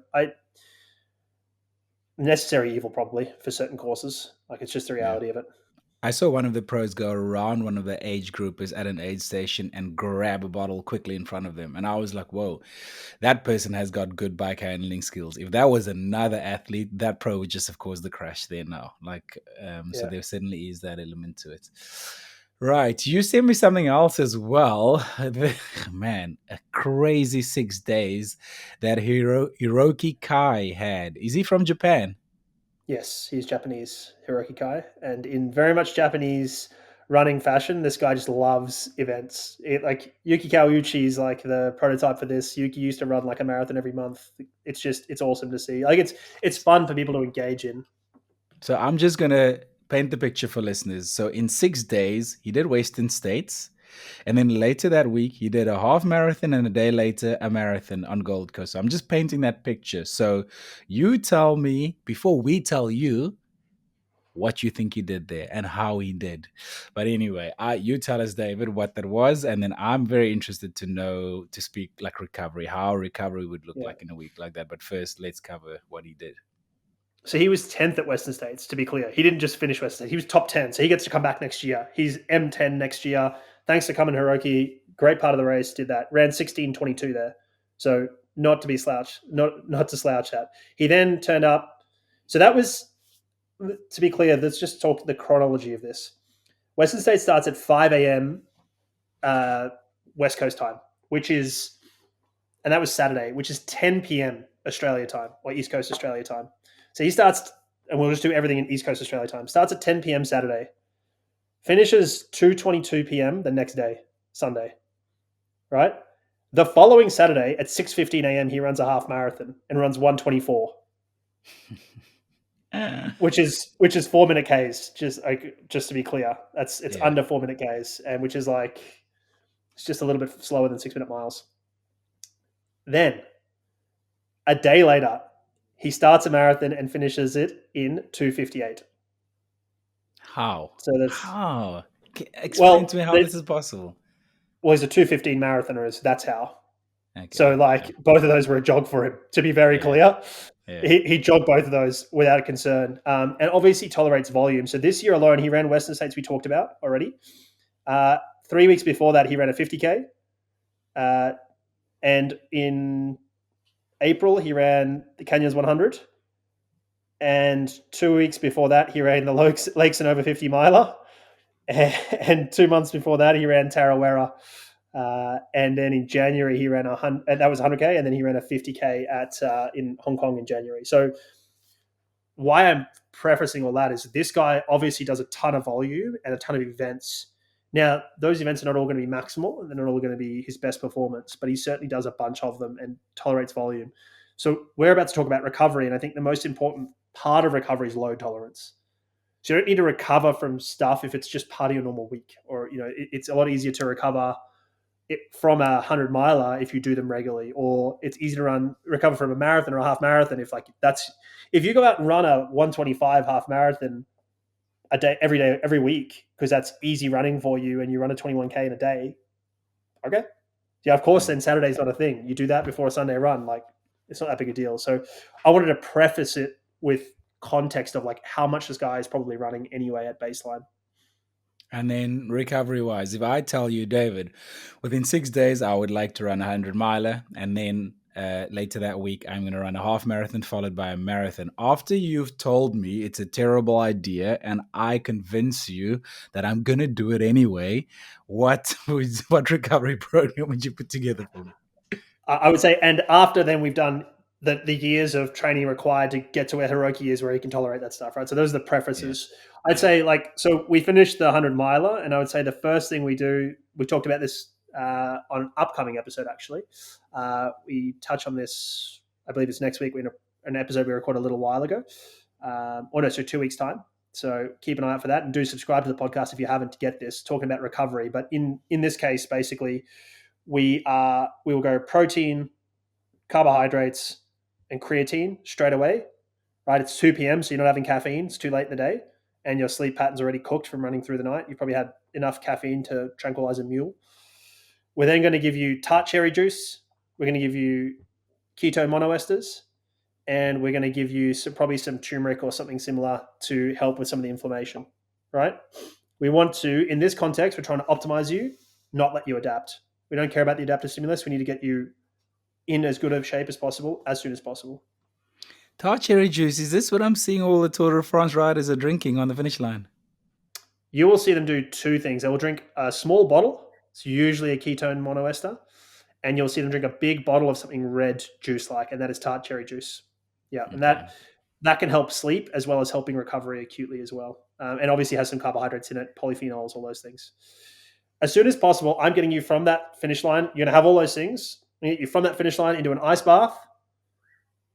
necessary evil probably for certain courses. Like it's just the Yeah. reality of it. I saw one of the pros go around one of the age groupers at an aid station and grab a bottle quickly in front of them. And I was like, whoa, that person has got good bike handling skills. If that was another athlete, that pro would just have caused the crash there now. So Yeah. there certainly is that element to it. Right. You sent me something else as well. Man, a crazy 6 days that Hiroki Kai had. Is he from Japan? Yes, he's Japanese, Hiroki Kai, and in very much Japanese running fashion, this guy just loves events. Like Yuki Kawauchi is like the prototype for this. Yuki used to run like a marathon every month. It's awesome to see. Like it's fun for people to engage in. So I'm just going to paint the picture for listeners. So in 6 days, he did Western States. And then later that week, he did a half marathon and a day later, a marathon on Gold Coast. So I'm just painting that picture. So you tell me, before we tell you, what you think he did there and how he did. But anyway, you tell us, David, what that was. And then I'm very interested to know, to speak like recovery, how recovery would look Yeah. like in a week like that. But first, let's cover what he did. So he was 10th at Western States, to be clear. He didn't just finish Western States. He was top 10. So he gets to come back next year. He's M10 next year. Thanks to coming Hiroki. Great part of the race, did that. Ran 16:22 there. So not to be slouched, not to slouch at. He then turned up. So that was, to be clear, let's just talk the chronology of this. Western States starts at 5 a.m. West Coast time, and that was Saturday, which is 10 p.m. Australia time or East Coast Australia time. So he starts, and we'll just do everything in East Coast Australia time. Starts at 10 p.m. Saturday, finishes 2:22 p.m. the next day, Sunday, right? The following Saturday at 6:15 a.m. he runs a half marathon and runs 1:24, which is 4-minute Ks. Just to be clear, it's under 4-minute Ks, and which is like it's just a little bit slower than 6-minute miles. Then a day later, he starts a marathon and finishes it in 2:58. How? So that's how? Explain to me how this is possible. Well, he's a 2:15 marathoner. So that's how. Okay, so both of those were a jog for him. To be very clear, he jogged both of those without a concern, and obviously tolerates volume. So this year alone, he ran Western States we talked about already. 3 weeks before that, he ran a 50K, and in April he ran the Canyons 100. And 2 weeks before that, he ran the Lakes and over 50 miler. And 2 months before that, he ran Tarawera. And then in January, he ran that was 100K. And then he ran a 50K in Hong Kong in January. So why I'm prefacing all that is this guy obviously does a ton of volume and a ton of events. Now, those events are not all going to be maximal and they're not all going to be his best performance, but he certainly does a bunch of them and tolerates volume. So we're about to talk about recovery. And I think the most important part of recovery is load tolerance. So you don't need to recover from stuff if it's just part of your normal week, or it's a lot easier to recover from a 100 miler if you do them regularly, or it's easy to recover from a marathon or a half marathon if you go out and run a 125 half marathon a day every week because that's easy running for you, and you run a 21K in a day. Okay, yeah, of course. Then Saturday's not a thing. You do that before a Sunday run, like it's not that big a deal. So I wanted to preface it with context of like how much this guy is probably running anyway at baseline. And then recovery wise, if I tell you, David, within 6 days, I would like to run a 100 miler, and then later that week, I'm going to run a half marathon followed by a marathon. After you've told me it's a terrible idea and I convince you that I'm going to do it anyway, what recovery program would you put together for me? I would say, and after then we've done the years of training required to get to where Hiroki is, where he can tolerate that stuff, right? So those are the Yeah. prefaces. I'd say, like, so we finished the 100 miler, and I would say the first thing we do, we talked about this on an upcoming episode, actually. We touch on this, I believe it's next week. We're in an episode we recorded a little while ago. Or no, so 2 weeks' time. So keep an eye out for that, and do subscribe to the podcast if you haven't to get this, talking about recovery. But in this case, basically, we will go protein, carbohydrates, and creatine straight away. Right, it's 2 p.m., so you're not having caffeine. It's too late in the day, and your sleep pattern's already cooked from running through the night. You've probably had enough caffeine to tranquilize a mule. We're then going to give you tart cherry juice. We're going to give you ketone monoesters, and we're going to give you probably some turmeric or something similar to help with some of the inflammation. Right? We want to, in this context, we're trying to optimize you, not let you adapt. We don't care about the adaptive stimulus. We need to get you in as good of shape as possible as soon as possible. Tart cherry juice, is this what I'm seeing all the Tour de France riders are drinking on the finish line? You will see them do two things. They will drink a small bottle. It's usually a ketone monoester. And you'll see them drink a big bottle of something red juice-like, and that is tart cherry juice. Yeah, and Okay. that can help sleep as well as helping recovery acutely as well. And obviously has some carbohydrates in it, polyphenols, all those things. As soon as possible, I'm getting you from that finish line. You're going to have all those things. I'm going to get you from that finish line into an ice bath.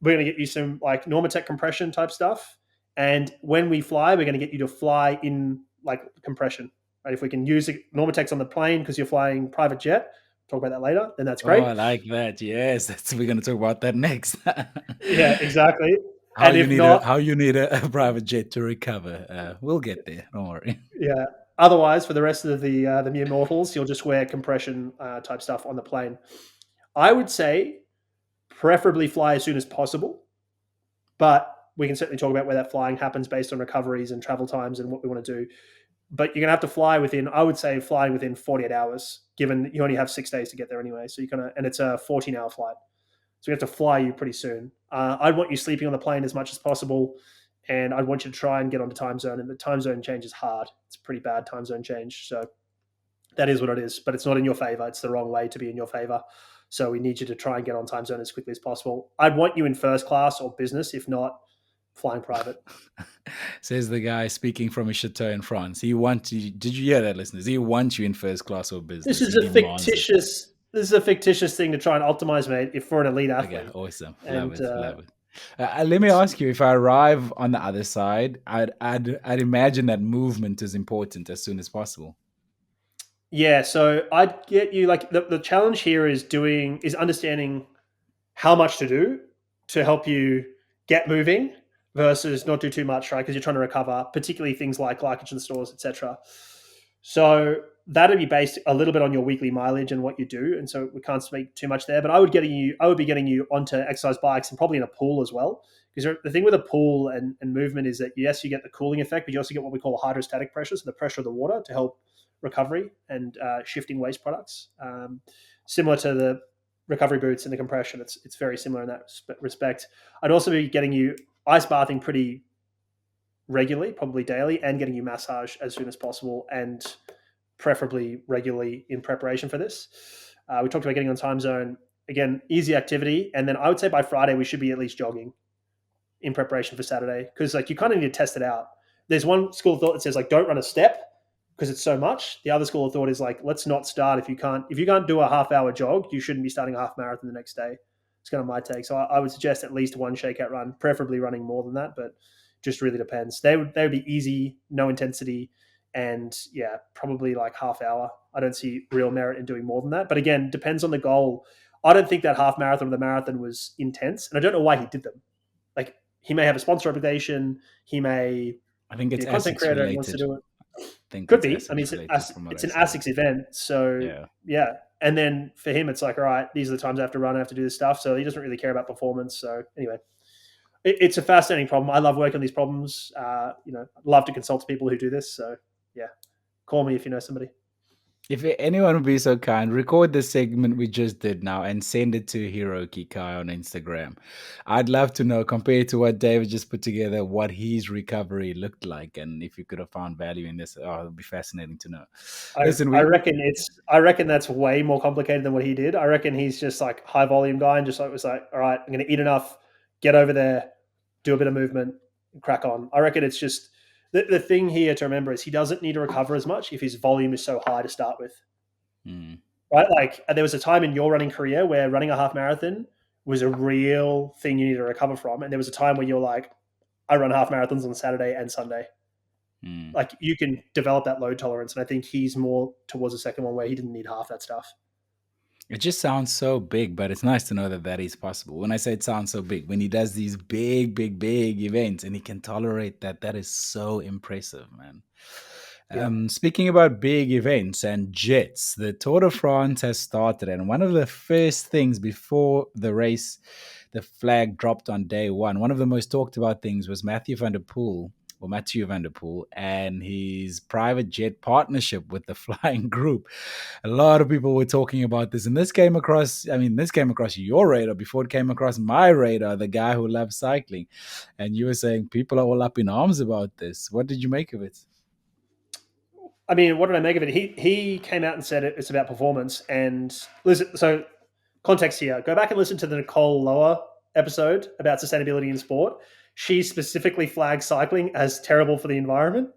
We're going to get you some like Normatec compression type stuff. And when we fly, we're going to get you to fly in like compression. Right? If we can use Normatec's on the plane because you're flying private jet, talk about that later, then that's Oh, great. I like that. Yes, we're going to talk about that next. Yeah, exactly. how And you if need not, a private jet to recover. We'll get there. Don't worry. yeah. Otherwise, for the rest of the mere mortals, you'll just wear compression type stuff on the plane. I would say preferably fly as soon as possible, but we can certainly talk about where that flying happens based on recoveries and travel times and what we want to do. But you're going to have to fly within, I would say, flying within 48 hours, given you only have 6 days to get there anyway. So and it's a 14-hour flight. So we have to fly you pretty soon. I'd want you sleeping on the plane as much as possible, and I'd want you to try and get onto time zone. And the time zone change is hard. It's a pretty bad time zone change. So that is what it is, but it's not in your favor. It's the wrong way to be in your favor. So we need you to try and get on time zone as quickly as possible. I'd want you in first class or business, if not flying private. Says the guy speaking from a chateau in France. Did you hear that, listeners? He wants you in first class or business. This is He demands it. this is a fictitious thing to try and optimize, mate, if for an elite Okay, athlete. awesome. Love And it. Love it. Let me ask you: if I arrive on the other side, I'd imagine that movement is important as soon as possible. yeah, so I'd get you like the challenge here is understanding how much to do to help you get moving versus not do too much, right? Because you're trying to recover, particularly things like glycogen stores, etc. So that'd be based a little bit on your weekly mileage and what you do, and so we can't speak too much there. But I would be getting you onto exercise bikes and probably in a pool as well. Because the thing with a pool and movement is that yes, you get the cooling effect, but you also get what we call hydrostatic pressure, so the pressure of the water to help recovery and shifting waste products. Similar to the recovery boots and the compression, it's very similar in that respect. I'd also be getting you ice bathing pretty regularly, probably daily, and getting you massage as soon as possible, and preferably regularly in preparation for this. We talked about getting on time zone. Again, easy activity, and then I would say by Friday we should be at least jogging in preparation for Saturday, because like you kind of need to test it out. There's one school of thought that says like don't run a step because it's so much. The other school of thought is like let's not start if you can't do a half-hour jog, you shouldn't be starting a half marathon the next day. It's kind of my take. So I would suggest at least one shakeout run, preferably running more than that, but just really depends. They would be easy, no intensity, and yeah, probably like half hour. I don't see real merit in doing more than that. But again, depends on the goal. I don't think that half marathon or the marathon was intense, and I don't know why he did them. Like he may have a sponsor obligation. He may I think be it's a content ASICS creator and wants to related. do it. I think Could it's be. I mean, ASICS related from what it's I an saw. ASICS event, so Yeah. yeah. And then for him, it's like, all right, these are the times I have to run. I have to do this stuff. So he doesn't really care about performance. So anyway, it's a fascinating problem. I love working on these problems. Love to consult people who do this. So yeah, call me if you know somebody. If anyone would be so kind, record the segment we just did now and send it to Hiroki Kai on Instagram. I'd love to know, compared to what David just put together, what his recovery looked like, and if you could have found value in this. Oh, it'd be fascinating to know. Listen, I reckon that's way more complicated than what he did. I reckon he's just like high volume guy and just like was like, all right, I'm gonna eat enough, get over there, do a bit of movement, crack on. I reckon it's just the thing here to remember is he doesn't need to recover as much if his volume is so high to start with. mm, Right? Like there was a time in your running career where running a half marathon was a real thing you need to recover from. And there was a time where you're like, I run half marathons on Saturday and Sunday. mm. Like you can develop that load tolerance. And I think he's more towards the second one where he didn't need half that stuff. It just sounds so big, but it's nice to know that that is possible. When I say it sounds so big, when he does these big, big, big events and he can tolerate that, that is so impressive, man. Yeah. Speaking about big events and jets, the Tour de France has started, and one of the first things before the race, the flag dropped on day one. One of the most talked about things was Mathieu van der Poel, and his private jet partnership with the flying group. A lot of people were talking about this, and this came across your radar before it came across my radar, the guy who loves cycling. And you were saying people are all up in arms about this. What did you make of it? I mean, what did I make of it? He came out and said it's about performance. And listen, so context here. Go back and listen to the Nicole Lower episode about sustainability in sport. She specifically flagged cycling as terrible for the environment.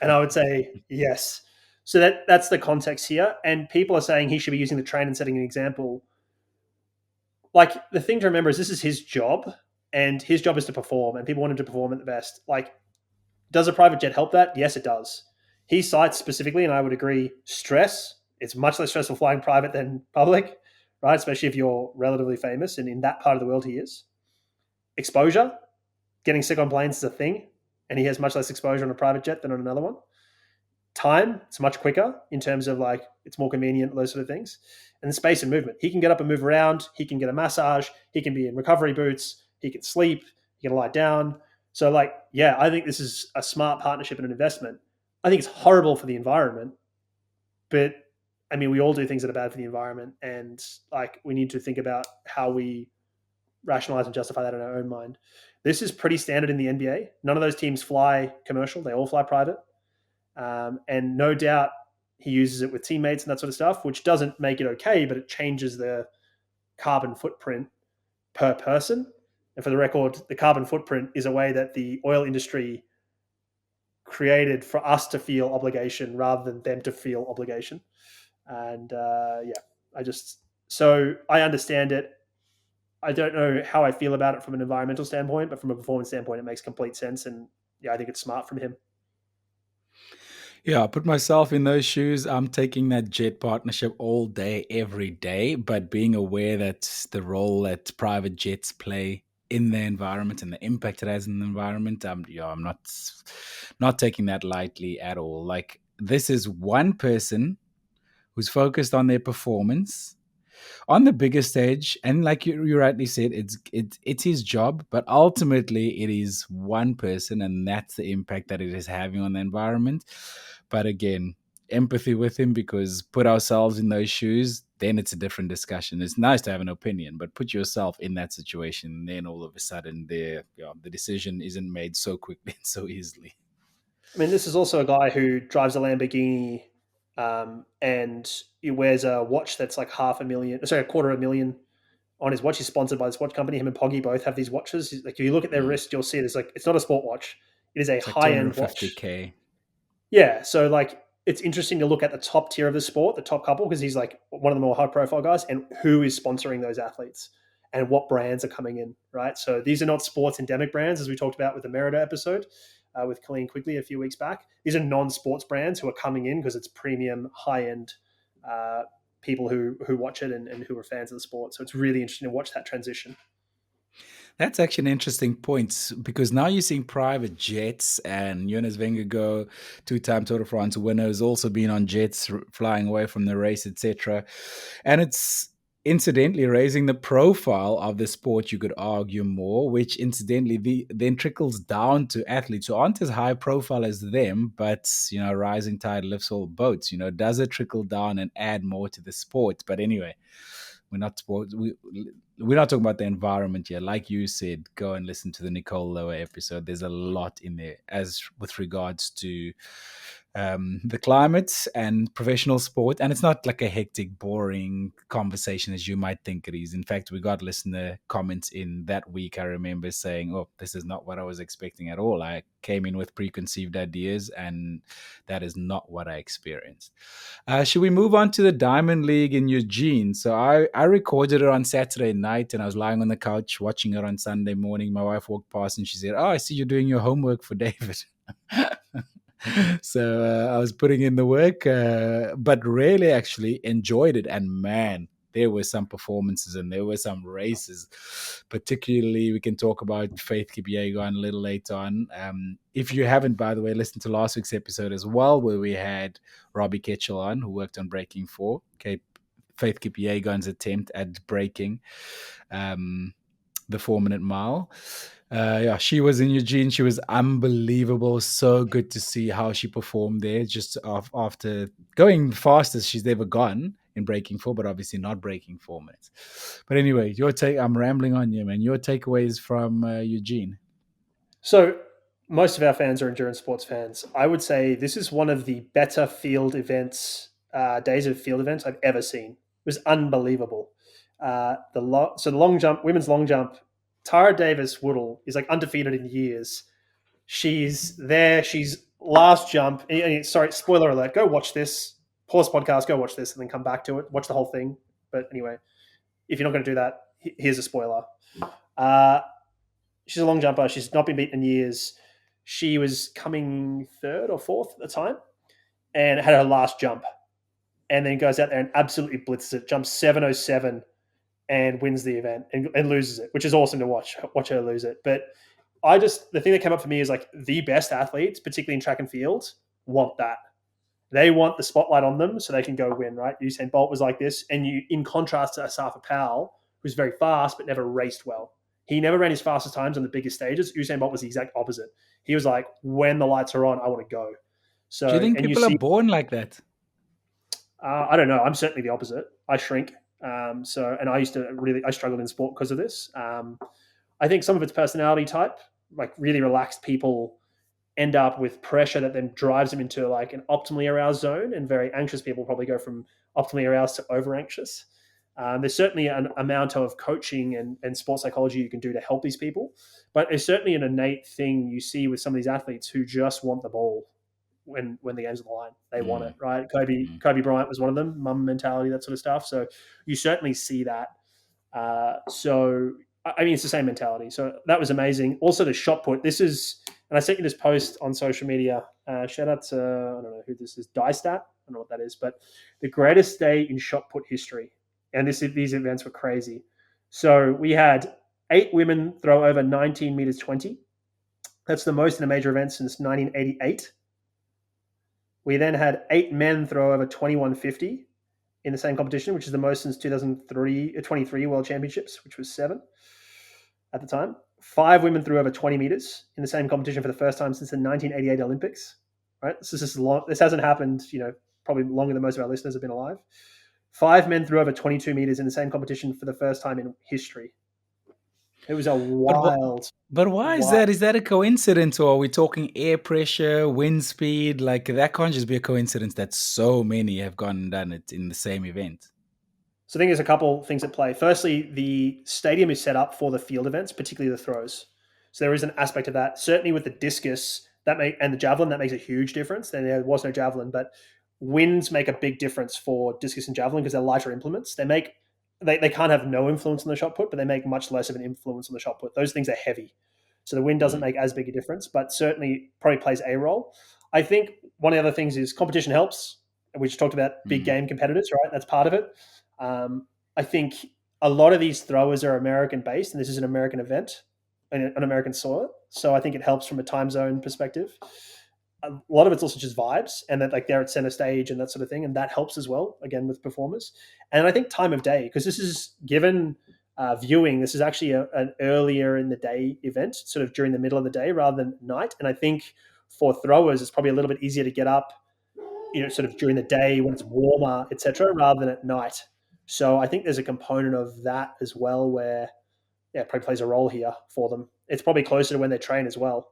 And I would say yes. So that's the context here. And people are saying he should be using the train and setting an example. Like the thing to remember is this is his job, and his job is to perform, and people want him to perform at the best. Like, does a private jet help that? Yes, it does. He cites specifically, and I would agree, stress. It's much less stressful flying private than public, right? Especially if you're relatively famous, and in that part of the world he is. Exposure, getting sick on planes is a thing, and he has much less exposure on a private jet than on another one. Time, it's much quicker in terms of like it's more convenient, those sort of things. And the space and movement. He can get up and move around, he can get a massage, he can be in recovery boots, he can sleep, he can lie down. So like, yeah, I think this is a smart partnership and an investment. I think it's horrible for the environment, but I mean we all do things that are bad for the environment, and like we need to think about how we rationalize and justify that in our own mind. This is pretty standard in the NBA. None of those teams fly commercial, they all fly private. And no doubt he uses it with teammates and that sort of stuff, which doesn't make it okay, but it changes the carbon footprint per person. And for the record, the carbon footprint is a way that the oil industry created for us to feel obligation rather than them to feel obligation. And yeah, so I understand it. I don't know how I feel about it from an environmental standpoint, but from a performance standpoint, it makes complete sense. And yeah, I think it's smart from him. Yeah, I put myself in those shoes. I'm taking that jet partnership all day, every day, but being aware that the role that private jets play in the environment and the impact it has in the environment, I'm not taking that lightly at all. Like this is one person who's focused on their performance on the bigger stage, and like you rightly said, it's his job, but ultimately it is one person, and that's the impact that it is having on the environment. But again, empathy with him, because put ourselves in those shoes, then it's a different discussion. It's nice to have an opinion, but put yourself in that situation, and then all of a sudden the decision isn't made so quickly and so easily. I mean, this is also a guy who drives a Lamborghini, and he wears a watch that's like a quarter of a million on his watch. He's sponsored by this watch company. Him and Poggy both have these watches. Like if you look at their Mm. wrist, you'll see it. It's not a sport watch. It is a It's like high end watch. 250K. Yeah, so like it's interesting to look at the top tier of the sport, the top couple, because he's like one of the more high profile guys, and who is sponsoring those athletes and what brands are coming in, right? So these are not sports endemic brands, as we talked about with the Merida episode with Colleen Quigley a few weeks back. These are non-sports brands who are coming in because it's premium, high-end people who watch it and who are fans of the sport. So it's really interesting to watch that transition. That's actually an interesting point, because now you're seeing private jets, and Jonas Vingegaard, two-time Tour de France winner, has also been on jets flying away from the race, etc. And it's incidentally raising the profile of the sport, you could argue more, which incidentally then trickles down to athletes who aren't as high profile as them, but rising tide lifts all boats. Does it trickle down and add more to the sport? But anyway, we're not sports. We're not talking about the environment here. Like you said, go and listen to the Nicole Lower episode. There's a lot in there as with regards to the climate and professional sport. And it's not like a hectic, boring conversation as you might think it is. In fact, we got listener comments in that week. I remember saying, "Oh, this is not what I was expecting at all. I came in with preconceived ideas, and that is not what I experienced." Should we move on to the Diamond League in Eugene? So I recorded it on Saturday night, and I was lying on the couch watching it on Sunday morning. My wife walked past and she said, "Oh, I see you're doing your homework for David." So I was putting in the work, but really actually enjoyed it. And man, there were some performances and there were some races. Particularly, we can talk about Faith Kipyegon a little later on. If you haven't, by the way, listened to last week's episode as well, where we had Robbie Ketchell on, who worked on Breaking 4. Okay, Faith Kipyegon's attempt at breaking the 4-minute mile. Yeah, she was in Eugene. She was unbelievable. So good to see how she performed there. Just after going fastest she's ever gone in breaking 4, but obviously not breaking 4 minutes. But anyway, your take. I'm rambling on you, man. Your takeaways from Eugene. So most of our fans are endurance sports fans. I would say this is one of the better field events, days of field events I've ever seen. It was unbelievable. So the long jump, women's long jump, Tara Davis Woodall is like undefeated in years. She's there. She's last jump. Sorry, spoiler alert. Go watch this. Pause podcast. Go watch this, and then come back to it. Watch the whole thing. But anyway, if you're not going to do that, here's a spoiler. She's a long jumper. She's not been beaten in years. She was coming third or fourth at the time, and had her last jump, and then goes out there and absolutely blitzes it. Jumps 7:07 and wins the event and loses it, which is awesome to watch her lose it. But the thing that came up for me is like the best athletes, particularly in track and field, want that. They want the spotlight on them so they can go win, right? Usain Bolt was like this. And in contrast to Asafa Powell, who's very fast but never raced well. He never ran his fastest times on the biggest stages. Usain Bolt was the exact opposite. He was like, when the lights are on, I want to go. So, Do you think and you people are see, born like that? I don't know. I'm certainly the opposite. I shrink. And I struggled in sport because of this. I think some of its personality type, like really relaxed people, end up with pressure that then drives them into like an optimally aroused zone, and very anxious people probably go from optimally aroused to over anxious. There's certainly an amount of coaching and sports psychology you can do to help these people, but there's certainly an innate thing you see with some of these athletes who just want the ball when the game's on the line. They want it, right? Kobe Bryant was one of them, mum mentality, that sort of stuff. So you certainly see that. I mean, it's the same mentality. So that was amazing. Also, the shot put. This is, and I sent you this post on social media. Shout out to, I don't know who this is, Diestat. I don't know what that is, but the greatest day in shot put history. And these events were crazy. So we had 8 women throw over 19 meters 20. That's the most in a major event since 1988. We then had 8 men throw over 2150 in the same competition, which is the most since 23 World Championships, which was 7 at the time. 5 women threw over 20 meters in the same competition for the first time since the 1988 Olympics. Right, this hasn't happened, probably longer than most of our listeners have been alive. 5 men threw over 22 meters in the same competition for the first time in history. It was a wild. But why is that? Is that a coincidence, or are we talking air pressure, wind speed? Like that can't just be a coincidence that so many have gone and done it in the same event. So I think there's a couple things at play. Firstly, the stadium is set up for the field events, particularly the throws. So there is an aspect of that. Certainly with the discus and the javelin, that makes a huge difference. Then there was no javelin, but winds make a big difference for discus and javelin because they're lighter implements. They can't have no influence on the shot put, but they make much less of an influence on the shot put. Those things are heavy. So the wind doesn't make as big a difference, but certainly probably plays a role. I think one of the other things is competition helps. We just talked about big game competitors, right? That's part of it. I think a lot of these throwers are American based, and this is an American event, an American soil. So I think it helps from a time zone perspective. a lot of it's also just vibes, and that like they're at center stage and that sort of thing, and that helps as well. Again with performers, and I think time of day, because this is given viewing. This is actually an earlier in the day event, sort of during the middle of the day rather than night. And I think for throwers, it's probably a little bit easier to get up, sort of during the day when it's warmer, etc., rather than at night. So I think there's a component of that as well where, yeah, it probably plays a role here for them. It's probably closer to when they train as well.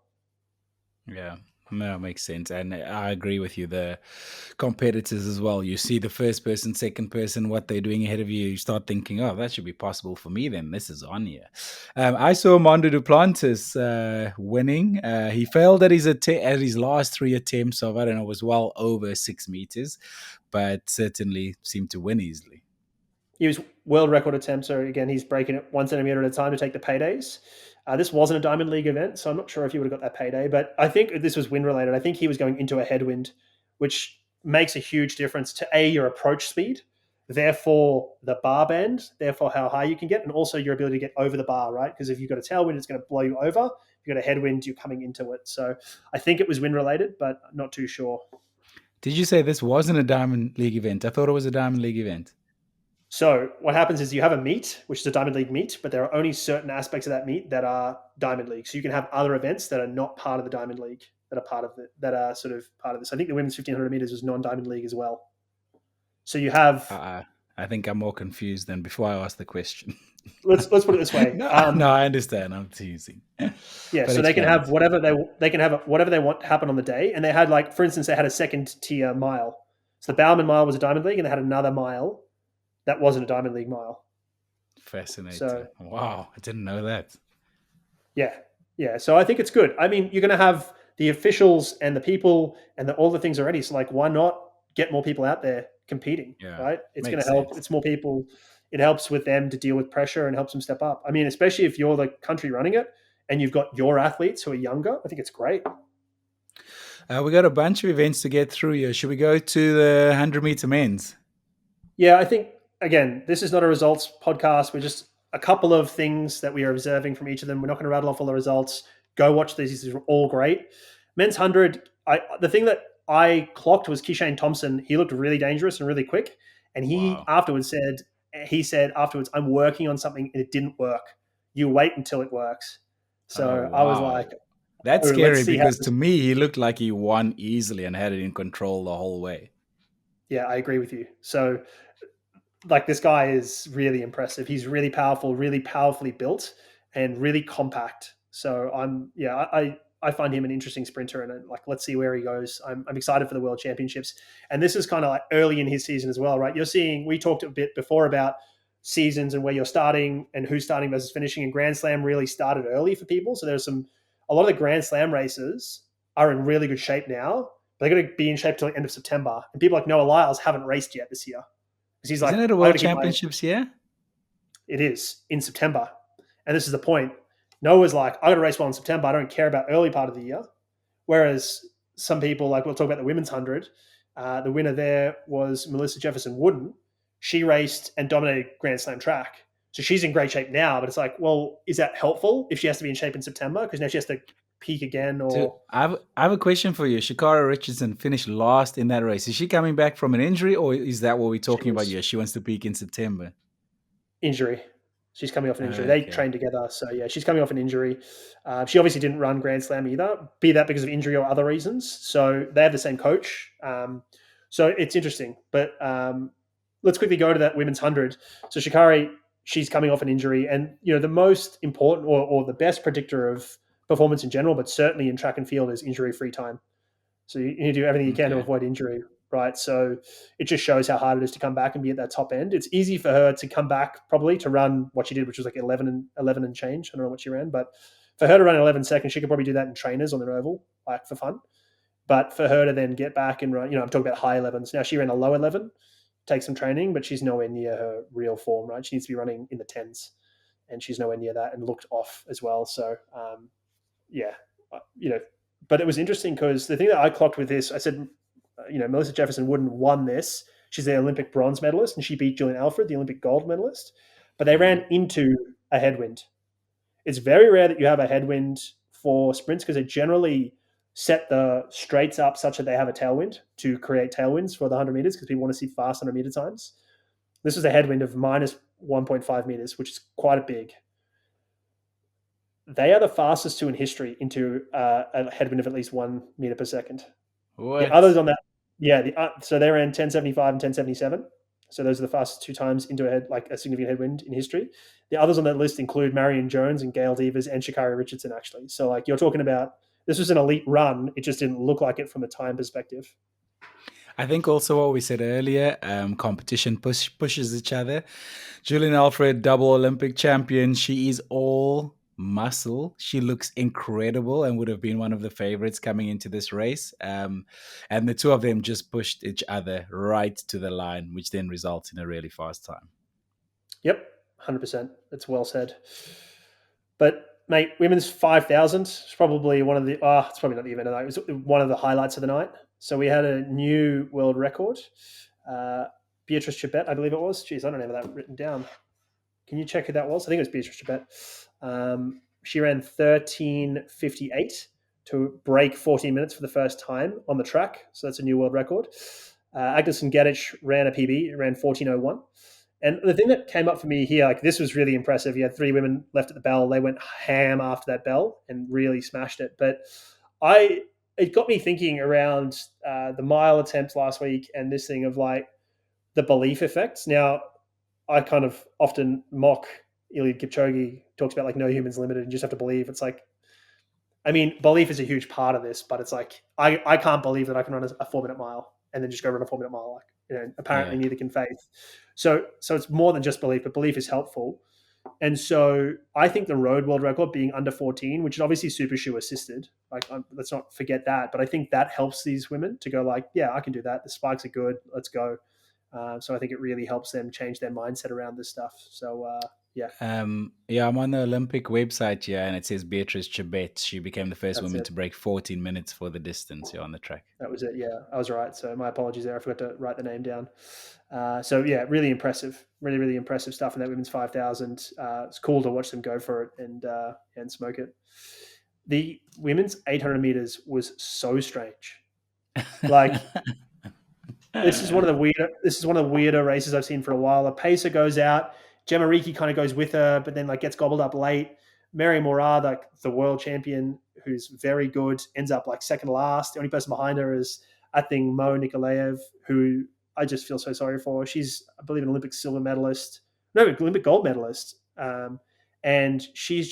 Yeah, no, it makes sense. And I agree with you. The competitors as well. You see the first person, second person, what they're doing ahead of you. You start thinking, oh, that should be possible for me then. This is on here. I saw Mondo Duplantis winning. He failed at at his last 3 attempts of, I don't know, was well over 6 meters, but certainly seemed to win easily. He was world record attempt. So again, he's breaking it 1 centimeter at a time to take the paydays. This wasn't a Diamond League event, so I'm not sure if he would have got that payday, but I think this was wind related. I think he was going into a headwind, which makes a huge difference to your approach speed, therefore the bar bend, therefore how high you can get, and also your ability to get over the bar, right? Because if you've got a tailwind, it's going to blow you over. If you've got a headwind, you're coming into it. So I think it was wind related, but I'm not too sure. Did you say this wasn't a Diamond League event? I thought it was a Diamond League event. So what happens is you have a meet, which is a Diamond League meet, but there are only certain aspects of that meet that are Diamond League. So you can have other events that are not part of the Diamond League that are part of it, that are sort of part of this. I think the women's 1500 meters was non-Diamond League as well. So you have. I think I'm more confused than before I asked the question. let's put it this way. No, I understand. I'm teasing. Yeah, but so they can have whatever they want to happen on the day, and they had, like, for instance, they had a second tier mile. So the Bowerman mile was a Diamond League, and they had another mile that wasn't a Diamond League mile. Fascinating. So, wow, I didn't know that. Yeah. So I think it's good. I mean, you're going to have the officials and the people and all the things already. So, like, why not get more people out there competing, right? It's going to help. Sense. It's more people. It helps with them to deal with pressure and helps them step up. I mean, especially if you're the country running it and you've got your athletes who are younger, I think it's great. We got a bunch of events to get through here. Should we go to the 100 meter men's? Yeah, I think, again, this is not a results podcast. We're just a couple of things that we are observing from each of them. We're not going to rattle off all the results. Go watch these. These are all great. Men's 100, the thing that I clocked was Keishane Thompson. He looked really dangerous and really quick. And he said afterwards, I'm working on something and it didn't work. You wait until it works. So I was like, that's scary, because to me, he looked like he won easily and had it in control the whole way. Yeah, I agree with you. So, like, this guy is really impressive. He's really powerful, really powerfully built, and really compact. So I find him an interesting sprinter, and, like, let's see where he goes. I'm excited for the World Championships, and this is kind of like early in his season as well, right? We talked a bit before about seasons and where you're starting and who's starting versus finishing, and Grand Slam really started early for people. So there's a lot of the Grand Slam races are in really good shape now. They're going to be in shape till the end of September, and people like Noah Lyles haven't raced yet this year. Isn't it a World Championships here? It is in September. And this is the point. Noah's like, I got to race well in September. I don't care about early part of the year. Whereas some people, like, we'll talk about the women's 100. The winner there was Melissa Jefferson Wooden. She raced and dominated Grand Slam track. So she's in great shape now. But it's like, well, is that helpful if she has to be in shape in September? Because now she has to peak again. Or so I have a question for you. Shakara Richardson finished last in that race. Is she coming back from an injury, or is that what we're talking about? Yeah, she wants to peak in September. Injury. She's coming off an injury. Okay. They trained together. So, yeah, she's coming off an injury. She obviously didn't run Grand Slam either, be that because of injury or other reasons. So they have the same coach. So it's interesting. But let's quickly go to that women's 100. So Shikari, she's coming off an injury. And, the most important or the best predictor of performance in general, but certainly in track and field, is injury-free time. So you need to do everything you can to avoid injury, right? So it just shows how hard it is to come back and be at that top end. It's easy for her to come back probably to run what she did, which was like 11 and change. I don't know what she ran, but for her to run 11 seconds, she could probably do that in trainers on the oval, like, for fun. But for her to then get back and run, I'm talking about high 11s. Now she ran a low 11, take some training, but she's nowhere near her real form, right? She needs to be running in the 10s, and she's nowhere near that, and looked off as well. So, but it was interesting because the thing that I clocked with this, I said, Melissa Jefferson Wooden won this. She's the Olympic bronze medalist, and she beat Julian Alfred, the Olympic gold medalist. But they ran into a headwind. It's very rare that you have a headwind for sprints because they're generally set the straights up such that they have a tailwind to create tailwinds for the 100 meters because people want to see fast 100 meter times. This was a headwind of minus 1.5 meters, which is quite a big. They are the fastest two in history into a headwind of at least 1 meter per second. The What? others on that, so they ran 1075 and 1077. So those are the fastest two times into a significant headwind in history. The others on that list include Marion Jones and Gail Devers and Sha'Carri Richardson, actually. So like you're talking about, this was an elite run. It just didn't look like it from a time perspective. I think also what we said earlier, competition pushes each other. Julian Alfred, double Olympic champion. She is all muscle. She looks incredible and would have been one of the favorites coming into this race. And the two of them just pushed each other right to the line, which then results in a really fast time. Yep, 100%. That's well said. But mate, women's 5,000 is probably one of the. It's probably not the event of the night. It was one of the highlights of the night. So we had a new world record. Beatrice Chibet, I believe it was. Jeez, I don't have that written down. Can you check who that was? I think it was Beatrice Chibet. She ran 13:58 to break 14 minutes for the first time on the track. So that's a new world record. Agnes Ngedic ran a PB, ran 14:01. And the thing that came up for me here, like this was really impressive. You had 3 women left at the bell. They went ham after that bell and really smashed it. But it got me thinking around the mile attempts last week and this thing of like the belief effects. Now, I kind of often mock Eliud Kipchoge, talks about like no humans limited and just have to believe. It's like, I mean, belief is a huge part of this, but it's like, I can't believe that I can run a 4-minute mile and then just go run a 4-minute mile. Like, apparently neither can faith. So it's more than just belief, but belief is helpful. And so I think the road world record being under 14, which is obviously super shoe assisted, like let's not forget that. But I think that helps these women to go like, yeah, I can do that. The spikes are good. Let's go. So I think it really helps them change their mindset around this stuff. So yeah. I'm on the Olympic website here, and it says Beatrice Chibet. She became the first woman to break 14 minutes for the distance on the track. That was it. Yeah, I was right. So my apologies there. I forgot to write the name down. So yeah, really impressive. Really, really impressive stuff in that women's 5,000. It's cool to watch them go for it and smoke it. The women's 800 meters was so strange. Like this is one of the weirder races I've seen for a while. A pacer goes out. Gemma Reekie kind of goes with her, but then like gets gobbled up late. Mary Morad, like the world champion, who's very good, ends up like second last. The only person behind her is, I think, Mo Nikolaev, who I just feel so sorry for. She's, I believe, an Olympic Olympic gold medalist. And she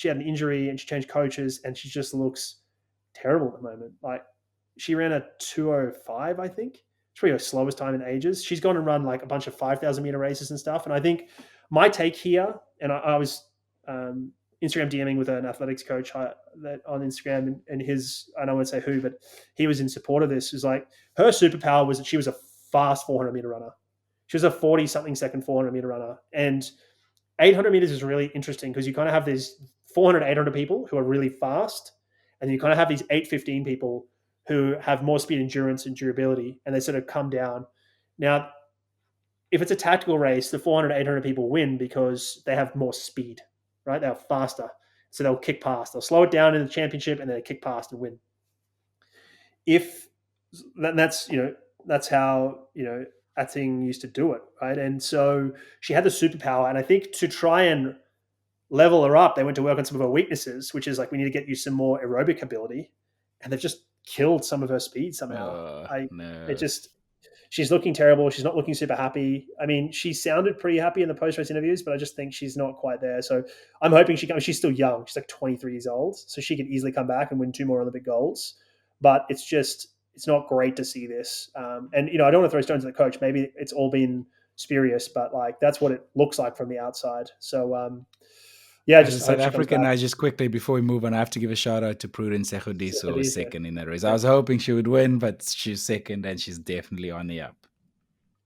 had an injury and she changed coaches and she just looks terrible at the moment. Like she ran a 2:05, I think. It's probably her slowest time in ages. She's gone and run like a bunch of 5,000 meter races and stuff. And I think my take here, and I was Instagram DMing with an athletics coach that on Instagram, and I won't say who, but he was in support of this. Is like her superpower was that she was a fast 400 meter runner. She was a 40-something second 400 meter runner, and 800 meters is really interesting because you kind of have these 400, 800 people who are really fast, and you kind of have these 815 people who have more speed, endurance, and durability, and they sort of come down. Now, if it's a tactical race, the 400, 800 people win because they have more speed, right? They're faster. So they'll kick past. They'll slow it down in the championship and then they kick past and win. That's how, Ating used to do it, right? And so she had the superpower. And I think to try and level her up, they went to work on some of her weaknesses, which is like, we need to get you some more aerobic ability. And they've just killed some of her speed somehow. She's looking terrible. She's not looking super happy. I mean, she sounded pretty happy in the post-race interviews, but I just think she's not quite there. So I'm hoping she's still young. She's like 23 years old. So she could easily come back and win 2 more Olympic golds. But it's not great to see this. And, I don't want to throw stones at the coach. Maybe it's all been spurious, but like, that's what it looks like from the outside. So, as a South African, I just quickly, before we move on, I have to give a shout out to Prudence Segodiso, second in that race. I was hoping she would win, but she's second and she's definitely on the up.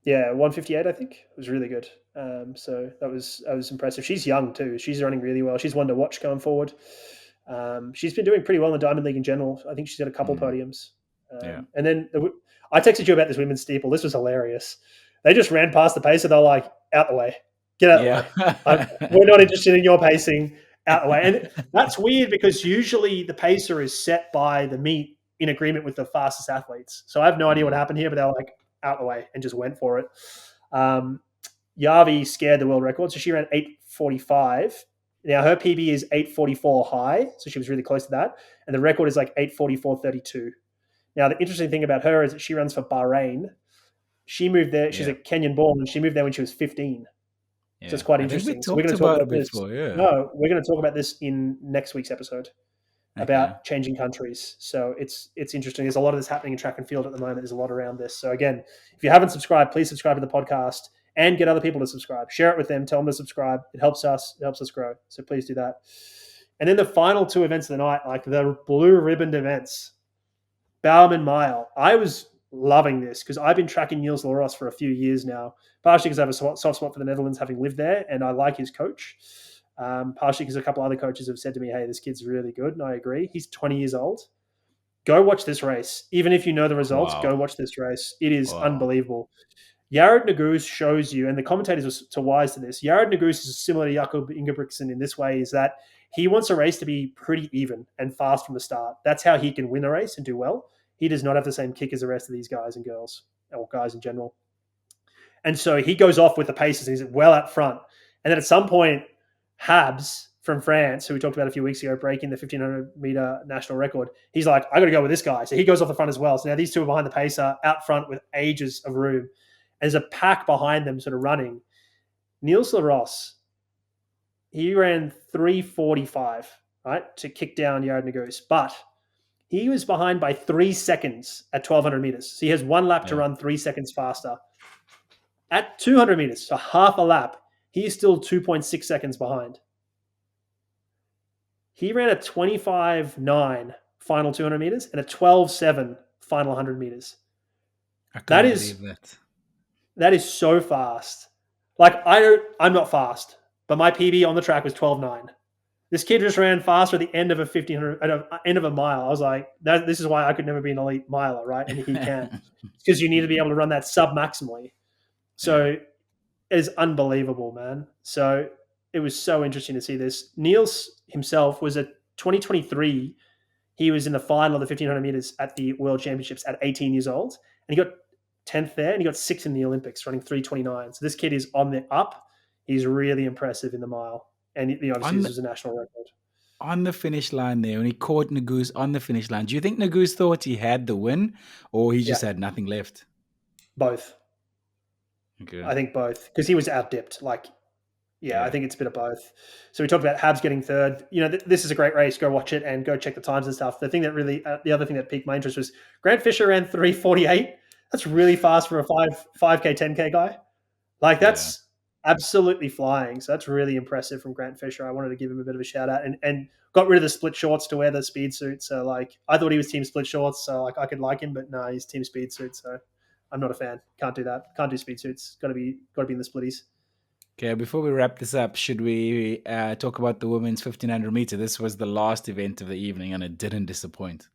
Yeah, 1:58, I think. It was really good. So that was impressive. She's young too. She's running really well. She's one to watch going forward. She's been doing pretty well in the Diamond League in general. I think she's got a couple podiums. And then I texted you about this women's steeple. This was hilarious. They just ran past the pacer. They're like, out the way. Get out of the way. We're not interested in your pacing. Out the way. And that's weird because usually the pacer is set by the meet in agreement with the fastest athletes. So I have no idea what happened here, but they were like out the way and just went for it. Yavi scared the world record, so she ran 8:45. Now her PB is 8:44 high, so she was really close to that, and the record is like 8:44.32. Now the interesting thing about her is that she runs for Bahrain. She moved there. She's a Kenyan born, and she moved there when she was 15. So it's quite interesting. So we're going to talk about this. No, we're going to talk about this in next week's episode about changing countries. So it's interesting. There's a lot of this happening in track and field at the moment. There's a lot around this. So again, if you haven't subscribed, please subscribe to the podcast and get other people to subscribe. Share it with them. Tell them to subscribe. It helps us. It helps us grow. So please do that. And then the final two events of the night, like the blue ribboned events, Bowerman Mile. I was loving this because I've been tracking Niels Laros for a few years now, partially because I have a soft spot for the Netherlands, having lived there, and I like his coach. Partially because a couple other coaches have said to me, hey, this kid's really good, and I agree. He's 20 years old. Go watch this race. Even if you know the results, go watch this race. It is unbelievable. Jared Naguse shows you, and the commentators are wise to this, Jared Naguse is similar to Jakob Ingebrigtsen in this way, is that he wants a race to be pretty even and fast from the start. That's how he can win a race and do well. He does not have the same kick as the rest of these guys and girls, or guys in general. And so he goes off with the paces. He's well up front. And then at some point, Habs from France, who we talked about a few weeks ago, breaking the 1,500-meter national record, he's like, I got to go with this guy. So he goes off the front as well. So now these two are behind the pacer, out front with ages of room. And there's a pack behind them sort of running. Niels Laros, he ran 3:45, right, to kick down Jared Naguse. But he was behind by 3 seconds at 1,200 meters. So he has one lap to run 3 seconds faster. At 200 meters, so half a lap, he is still 2.6 seconds behind. He ran a 25.9 final 200 meters and a 12.7 final 100 meters. That is so fast. Like, I'm not fast, but my PB on the track was 12.9. This kid just ran faster at the end of a 1,500, at the end of a mile. I was like, this is why I could never be an elite miler, right? And he can. It's because you need to be able to run that sub maximally. So it's unbelievable, man. So it was so interesting to see this. Niels himself was a 2023. He was in the final of the 1,500 meters at the World Championships at 18 years old. And he got 10th there, and he got 6th in the Olympics, running 3:29. So this kid is on the up. He's really impressive in the mile. And obviously this was a national record. On the finish line there, when he caught Naguse on the finish line, do you think Naguse thought he had the win, or he just had nothing left? Both. Okay. I think both, because he was outdipped. I think it's a bit of both. So we talked about Habs getting third. This is a great race. Go watch it and go check the times and stuff. The thing that really, the other thing that piqued my interest was Grant Fisher ran 3:48. That's really fast for a 5K, 10K guy. That's absolutely flying. So that's really impressive from Grant Fisher. I wanted to give him a bit of a shout out, and got rid of the split shorts to wear the speed suit. So I thought he was team split shorts, so I could like him, but no, he's team speed suit. So I'm not a fan. Can't do that. Can't do speed suits. Got to be in the splitties. Okay, before we wrap this up, should we talk about the women's 1,500 meter? This was the last event of the evening, and it didn't disappoint.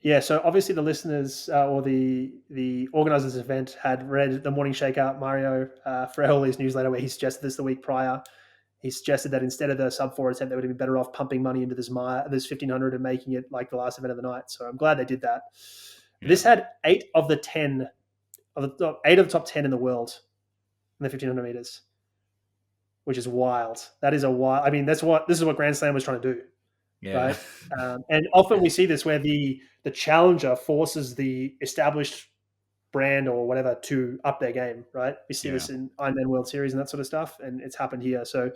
Yeah, so obviously the listeners or the organisers of this event had read the Morning Shakeout, Mario Freholi's newsletter, where he suggested this the week prior. He suggested that instead of the sub-4 attempt, they would have been better off pumping money into this 1,500 and making it like the last event of the night. So I'm glad they did that. Yeah. This had 8 of the top 10 in the world in the 1,500 meters, which is wild. That is a wild. I mean, this is what Grand Slam was trying to do. Yeah. Right. And often we see this where the challenger forces the established brand or whatever to up their game, right? We see this in Ironman World Series and that sort of stuff, and it's happened here. So,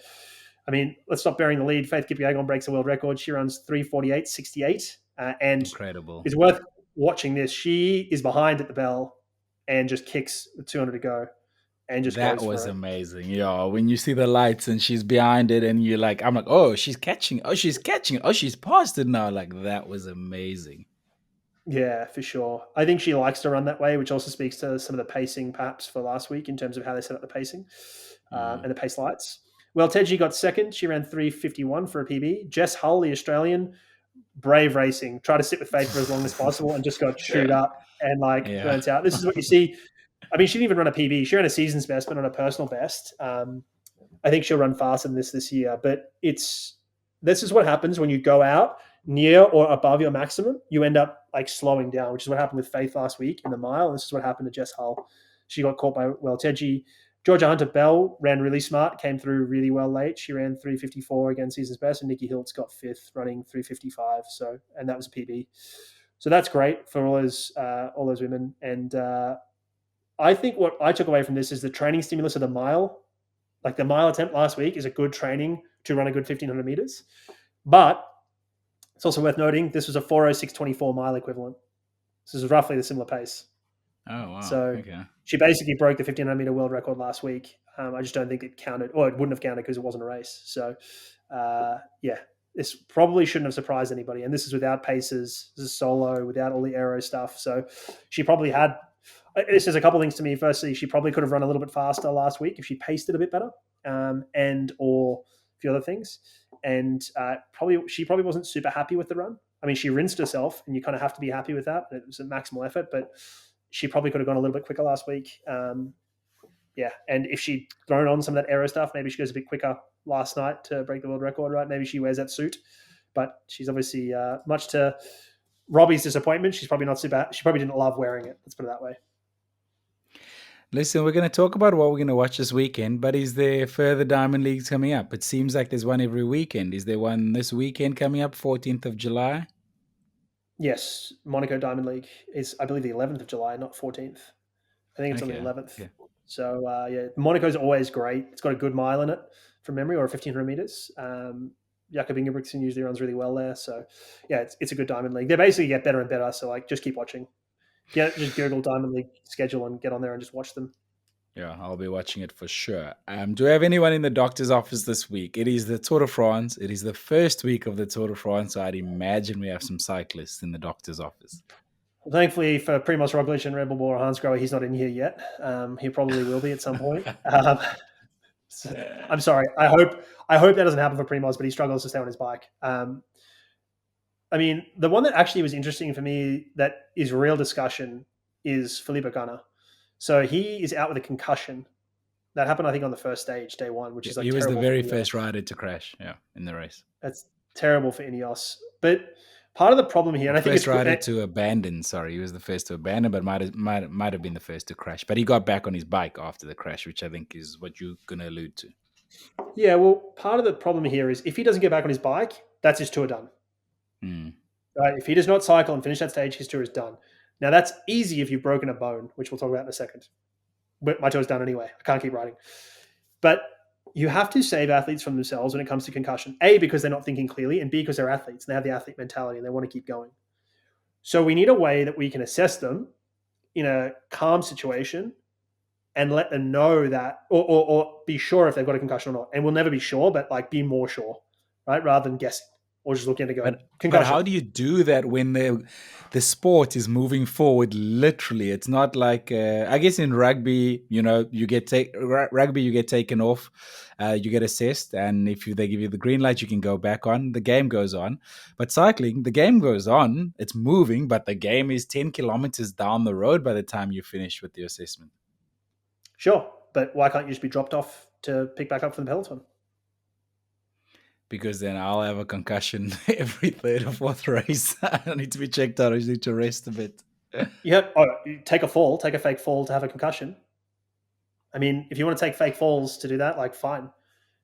I mean, let's stop bearing the lead. Faith Kipyegon breaks the world record. She runs 3:48.68, and incredible. It's worth watching this. She is behind at the bell and just kicks with 200 to go. And just that was amazing. Yeah, when you see the lights and she's behind it, and you're like, I'm like, oh, she's catching. Oh, she's catching. Oh, she's past it now. Like, that was amazing. Yeah, for sure. I think she likes to run that way, which also speaks to some of the pacing perhaps for last week in terms of how they set up the pacing and the pace lights. Well, Teji got second. She ran 3:51 for a PB. Jess Hull, the Australian, brave racing. Tried to sit with Faith for as long as possible and just got chewed up and burnt out. This is what you see. I mean, she didn't even run a PB. She ran a season's best, but not a personal best. I think she'll run faster than this year. But this is what happens when you go out near or above your maximum, you end up like slowing down, which is what happened with Faith last week in the mile. And this is what happened to Jess Hull. She got caught by Welteji. Georgia Hunter Bell ran really smart, came through really well late. She ran 3:54 against season's best, and Nikki Hiltz got fifth, running 3:55. So, and that was a PB. So that's great for all those women. And I think what I took away from this is the training stimulus of the mile. Like the mile attempt last week is a good training to run a good 1,500 meters. But it's also worth noting this was a 4:06:24 mile equivalent. This is roughly the similar pace. Oh, wow. So Okay. she basically broke the 1,500 meter world record last week. I just don't think it counted, or it wouldn't have counted because it wasn't a race. So, yeah, this probably shouldn't have surprised anybody. And this is without paces, this is solo, without all the aero stuff. So she probably had. This is a couple of things to me. Firstly, she probably could have run a little bit faster last week if she paced it a bit better, and or a few other things. And she probably wasn't super happy with the run. I mean, she rinsed herself, and you kind of have to be happy with that. It was a maximal effort, but she probably could have gone a little bit quicker last week. Yeah, and if she'd thrown on some of that aero stuff, maybe she goes a bit quicker last night to break the world record, right? Maybe she wears that suit, but she's obviously much to Robbie's disappointment. She's probably not super. She probably didn't love wearing it. Let's put it that way. Listen, we're going to talk about what we're going to watch this weekend, but is there further Diamond Leagues coming up? It seems like there's one every weekend. Is there one this weekend coming up, 14th of July? Yes, Monaco Diamond League is, I believe, the 11th of July, not 14th. I think it's on the 11th. Okay. So, yeah, Monaco's always great. It's got a good mile in it from memory, or 1,500 meters. Jakob Ingebrigtsen usually runs really well there. So, yeah, it's a good Diamond League. They basically get better and better. So, like, just keep watching. Just Google Diamond League schedule and get on there and just watch them. Yeah, I'll be watching it for sure. Do we have anyone in the doctor's office this week? It is the Tour de France. It is the first week of the Tour de France. So I'd imagine we have some cyclists in the doctor's office. Well, thankfully for Primoz Roglic and Red Bull or Hansgrohe, he's not in here yet. He probably will be at some point. So, I'm sorry. I hope that doesn't happen for Primoz, but he struggles to stay on his bike. I mean, the one that actually was interesting for me that is real discussion is Philippe Gunner. So he is out with a concussion. That happened, I think, on the first stage, day one, which is like he was the very first rider to crash, in the race. That's terrible for Ineos. But part of the problem here, and I think first rider to abandon. Sorry, he was the first to abandon, but might have been the first to crash. But he got back on his bike after the crash, which I think is what you're going to allude to. Yeah, well, part of the problem here is if he doesn't get back on his bike, that's his tour done. Right? If he does not cycle and finish that stage, his tour is done. Now, that's easy if you've broken a bone, which we'll talk about in a second. But my tour's done anyway. I can't keep riding. But you have to save athletes from themselves when it comes to concussion. A, because they're not thinking clearly, and B, because they're athletes and they have the athlete mentality and they want to keep going. So we need a way that we can assess them in a calm situation and let them know that, or be sure if they've got a concussion or not. And we'll never be sure, but like be more sure, right? Rather than guessing. Or just looking at it going, but how do you do that when the sport is moving forward? Literally, it's not like I guess in rugby, you get taken off, you get assessed, and if they give you the green light, you can go back on. The game goes on. But cycling, the game goes on. It's moving, but the game is 10 kilometers down the road by the time you finish with the assessment. Sure, but why can't you just be dropped off to pick back up from the peloton? Because then I'll have a concussion every third or fourth race. I need to be checked out. I just need to rest a bit. You take a fake fall to have a concussion. I mean, if you want to take fake falls to do that, like fine.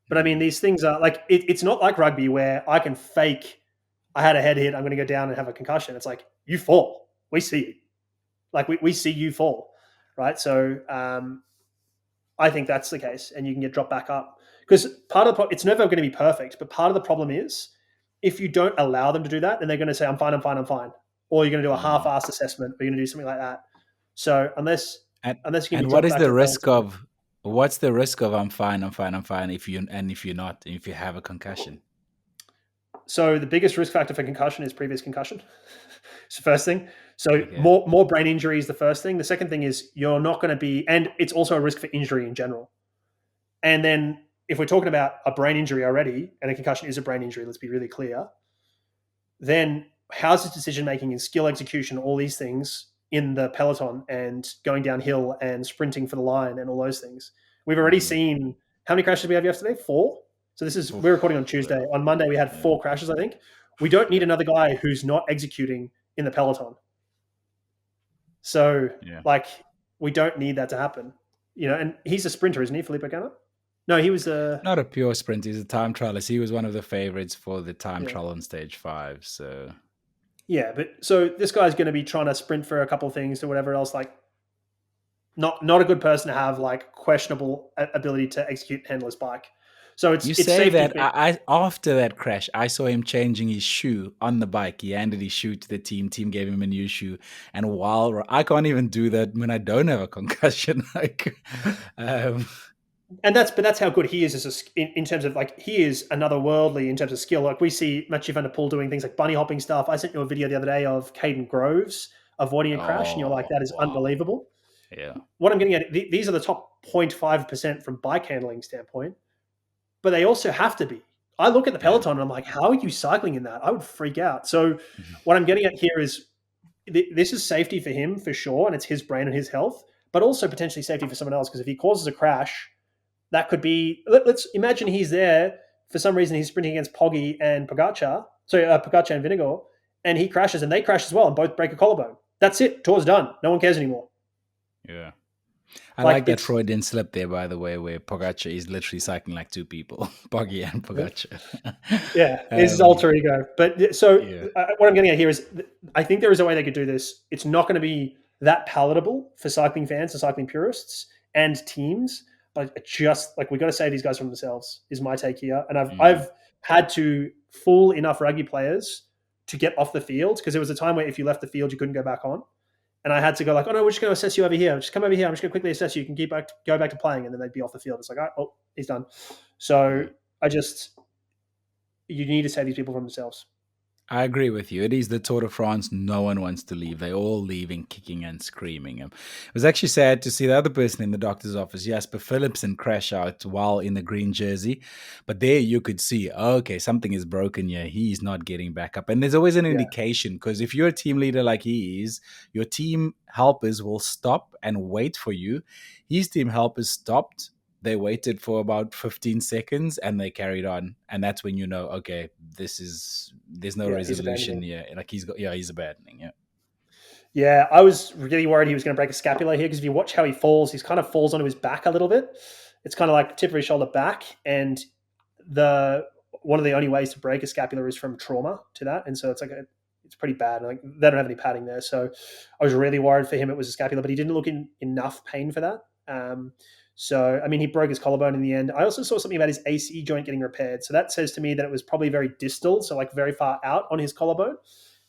But I mean, these things are like, it's not like rugby where I can fake, I had a head hit, I'm going to go down and have a concussion. It's like, you fall. We see you. Like we see you fall, right? So I think that's the case, and you can get dropped back up. Because part of the problem, it's never going to be perfect, but part of the problem is if you don't allow them to do that, then they're going to say, I'm fine. Or you're going to do a half-assed assessment, or you're going to do something like that. So unless you can and what is the risk of, what's the risk of I'm fine if you have a concussion? So the biggest risk factor for concussion is previous concussion. It's the first thing. So more brain injury is the first thing. The second thing is you're not going to be, and it's also a risk for injury in general. And then if we're talking about a brain injury already, and a concussion is a brain injury, let's be really clear, then how's his decision-making and skill execution, all these things in the peloton and going downhill and sprinting for the line and all those things. We've already seen, how many crashes did we have yesterday? 4? So we're recording on Tuesday. On Monday, we had 4 crashes, I think. We don't need Yeah. another guy who's not executing in the peloton. So, Yeah. like, we don't need that to happen. And he's a sprinter, isn't he, Felipe Gana? No, he was a Not a pure sprint. He's a time trialist. He was one of the favorites for the time yeah. trial on stage 5. So Yeah, but so this guy's going to be trying to sprint for a couple of things or whatever else. Like, not a good person to have like questionable ability to execute and handle his bike. So it's you it's say safety that for after that crash, I saw him changing his shoe on the bike. He handed his shoe to the team. Team gave him a new shoe. And while I can't even do that when I don't have a concussion, like, um, and that's how good he is in terms of like he is another worldly in terms of skill. Like we see Mathieu van der Poel doing things like bunny hopping stuff. I sent you a video the other day of Caden Groves avoiding a crash, and you're like, oh that is wow, unbelievable. yeah, What I'm getting at, these are the top 0.5% from bike handling standpoint, but they also have to be. I look at the yeah, peloton and I'm like, how are you cycling in that? I would freak out. So what I'm getting at here is this is safety for him for sure, and it's his brain and his health, but also potentially safety for someone else because if he causes a crash, that could be. Let's imagine he's there for some reason. He's sprinting against Poggi and Pogacar, Pogacar and Vinegar, and he crashes and they crash as well, and both break a collarbone. That's it. Tour's done. No one cares anymore. yeah. I Like like that it's Freudian slip there, by the way, where Pogacar is literally cycling like two people, Poggy and Pogacar. yeah, it's his um, alter ego. But so yeah, what I'm getting at here is, I think there is a way they could do this. It's not going to be that palatable for cycling fans and cycling purists and teams. But just like we got to save these guys from themselves is my take here. And mm, I've had to fool enough rugby players to get off the field because there was a time where if you left the field you couldn't go back on. And I had to go like, oh no, we're just going to assess you over here. Just come over here. I'm just going to quickly assess you. You can go back to playing, and then they'd be off the field. It's like, oh, he's done. So yeah. I just you need to save these people from themselves. I agree with you. It is the Tour de France. No one wants to leave. They're all leaving, kicking and screaming. It was actually sad to see the other person in the doctor's office, Jasper Phillipsen, crash out while in the green jersey. But there you could see, okay, something is broken here. He's not getting back up. And there's always an Yeah, indication because if you're a team leader like he is, your team helpers will stop and wait for you. His team helpers stopped, they waited for about 15 seconds and they carried on, and that's when you know, okay, there's no yeah, he's resolution abandoning. here. Like he's abandoning. Yeah. Yeah, I was really worried he was going to break a scapula here because if you watch how he falls, he's kind of falls onto his back a little bit. It's kind of like tip of his shoulder back, and the one of the only ways to break a scapula is from trauma to that, and so it's pretty bad. Like they don't have any padding there, so I was really worried for him. It was a scapula, but he didn't look in enough pain for that. So I mean, he broke his collarbone in the end. I also saw something about his AC joint getting repaired, so that says to me that it was probably very distal, so like very far out on his collarbone,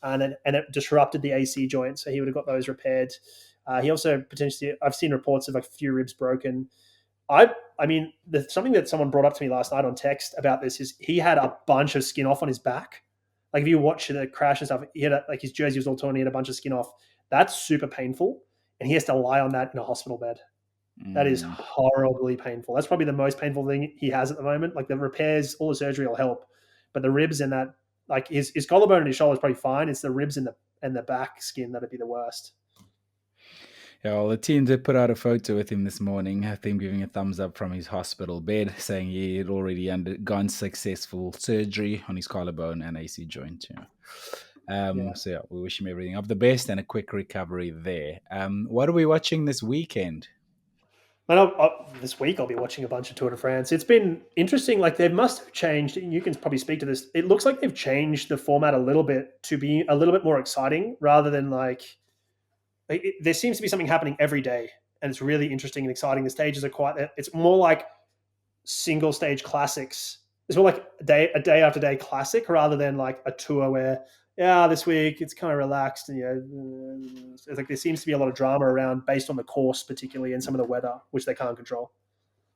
and it disrupted the AC joint, so he would have got those repaired. He also potentially, I've seen reports of like a few ribs broken. I mean, something that someone brought up to me last night on text about this is he had a bunch of skin off on his back. Like if you watch the crash and stuff, he had like his jersey was all torn. He had a bunch of skin off. That's super painful, and he has to lie on that in a hospital bed. That is Mm. horribly painful. That's probably the most painful thing he has at the moment. Like the repairs, all the surgery will help, but the ribs and that, like his collarbone and his shoulder is probably fine. It's the ribs and the back skin that'd be the worst. Yeah, well, the team did put out a photo with him this morning, I think giving a thumbs up from his hospital bed, saying he had already undergone successful surgery on his collarbone and AC joint. Yeah. Yeah. So yeah, we wish him everything of the best and a quick recovery there. What are we watching this weekend? And this week I'll be watching a bunch of Tour de France. It's been interesting. Like they must have changed. And you can probably speak to this. It looks like they've changed the format a little bit to be a little bit more exciting, rather than there seems to be something happening every day, and it's really interesting and exciting. The stages are quite. It's more like single stage classics. It's more like a day after day classic rather than like a tour where this week it's kind of relaxed and it's like there seems to be a lot of drama around based on the course particularly and some of the weather which they can't control.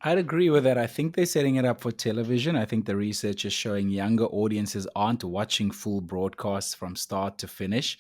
I'd agree with that. I think they're setting it up for television. I think the research is showing younger audiences aren't watching full broadcasts from start to finish.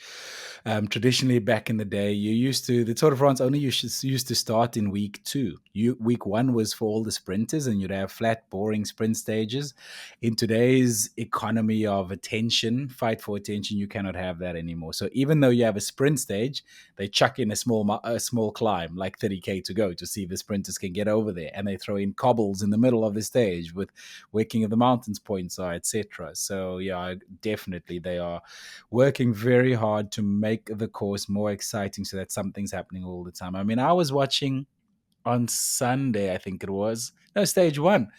Traditionally, back in the day, the Tour de France only used to start in week 2. Week 1 was for all the sprinters, and you'd have flat, boring sprint stages. In today's economy of attention, fight for attention, you cannot have that anymore. So even though you have a sprint stage, they chuck in a small climb, like 30K to go, to see if the sprinters can get over there, and they throw throw in cobbles in the middle of the stage with where King of the Mountains points are, etc. So yeah, definitely they are working very hard to make the course more exciting so that something's happening all the time. I mean, I was watching on Sunday, I think it was. No, stage one.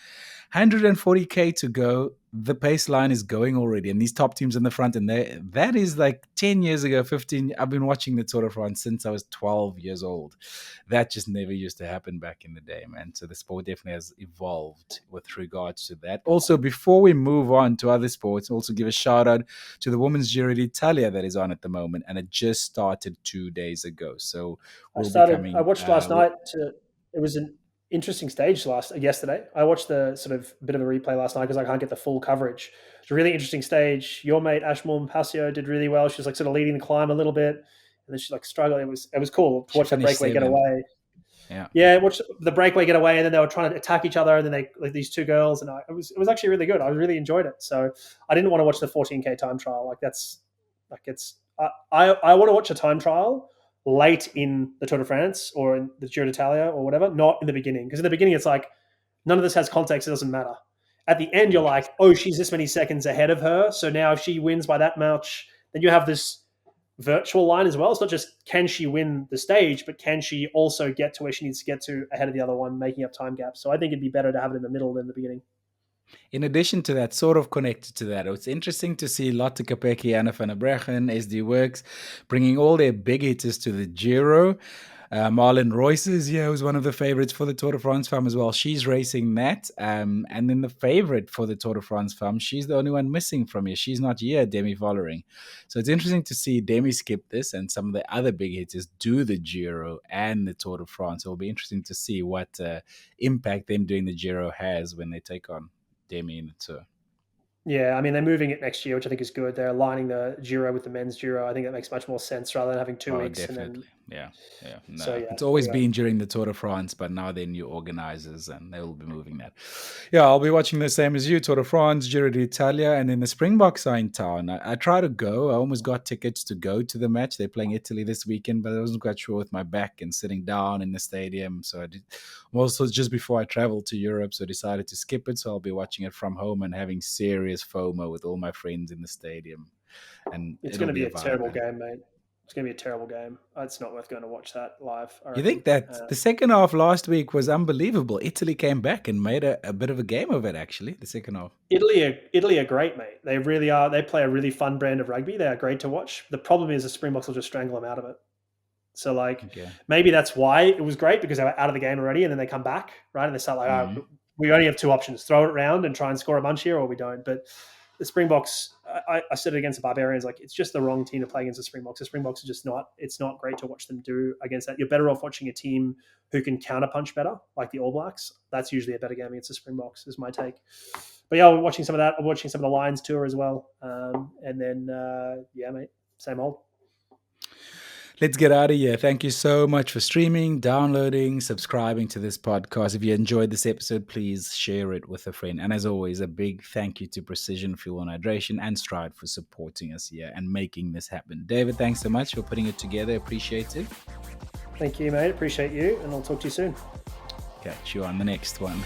140K to go. The pace line is going already, and these top teams in the front, and that is like 10 years ago, 15. I've been watching the Tour de France since I was 12 years old. That just never used to happen back in the day, man. So the sport definitely has evolved with regards to that. Also, before we move on to other sports, also give a shout out to the Women's Giro d'Italia that is on at the moment, and it just started 2 days ago. So we'll be I coming. watched last night. It was an interesting stage yesterday. I watched the sort of bit of a replay last night because I can't get the full coverage. It's a really interesting stage. Your mate Ashmore Pasio did really well. She was like sort of leading the climb a little bit, and then she like struggled. It was cool to watch that breakaway get away. Yeah, watch the breakaway get away, and then they were trying to attack each other, and then they like these two girls, and it was actually really good. I really enjoyed it. So I didn't want to watch the 14K time trial. I want to watch a time trial late in the Tour de France or in the Giro d'Italia or whatever, not in the beginning. Because in the beginning, it's like, none of this has context. It doesn't matter. At the end, you're like, oh, she's this many seconds ahead of her. So now if she wins by that much, then you have this virtual line as well. It's not just can she win the stage, but can she also get to where she needs to get to ahead of the other one, making up time gaps. So I think it'd be better to have it in the middle than the beginning. In addition to that, sort of connected to that, it's interesting to see Lotte Kopecky, Anna van der Breggen, SD Works bringing all their big hitters to the Giro. Marlon Royce is here, who's one of the favorites for the Tour de France Femme as well. She's racing that. And then the favorite for the Tour de France Femme, she's the only one missing from here. She's not here, Demi Vollering. So it's interesting to see Demi skip this and some of the other big hitters do the Giro and the Tour de France. It'll be interesting to see what impact them doing the Giro has when they take on Demi in the Tour. Yeah, I mean, they're moving it next year, which I think is good. They're aligning the Giro with the men's Giro. I think that makes much more sense rather than having 2 weeks. Definitely. Yeah. No, So, it's always been during the Tour de France, but now they're new organizers and they will be moving that. Yeah, I'll be watching the same as you, Tour de France, Giro d'Italia, and then the Springboks are in town. I try to go. I almost got tickets to go to the match. They're playing Italy this weekend, but I wasn't quite sure with my back and sitting down in the stadium. So I did also just before I traveled to Europe, so I decided to skip it. So I'll be watching it from home and having serious FOMO with all my friends in the stadium. And it's going to be a terrible game, mate. It's going to be a terrible game. It's not worth going to watch that live. You think that the second half last week was unbelievable? Italy came back and made a bit of a game of it, actually, the second half. Italy are great, mate. They really are. They play a really fun brand of rugby. They are great to watch. The problem is the Springboks will just strangle them out of it. So, maybe that's why it was great, because they were out of the game already, and then they come back, right? And they start like, we only have 2 options. Throw it around and try and score a bunch here, or we don't. But the Springboks, I said it against the Barbarians, like, it's just the wrong team to play against the Springboks. The Springboks are just not, it's not great to watch them do against that. You're better off watching a team who can counterpunch better, like the All Blacks. That's usually a better game against the Springboks, is my take. But yeah, we're watching some of that. I'm watching some of the Lions tour as well. And then, mate, same old. Let's get out of here. Thank you so much for streaming, downloading, subscribing to this podcast. If you enjoyed this episode, please share it with a friend. And as always, a big thank you to Precision Fuel and Hydration and Stride for supporting us here and making this happen. David, thanks so much for putting it together. Appreciate it. Thank you, mate. Appreciate you. And I'll talk to you soon. Catch you on the next one.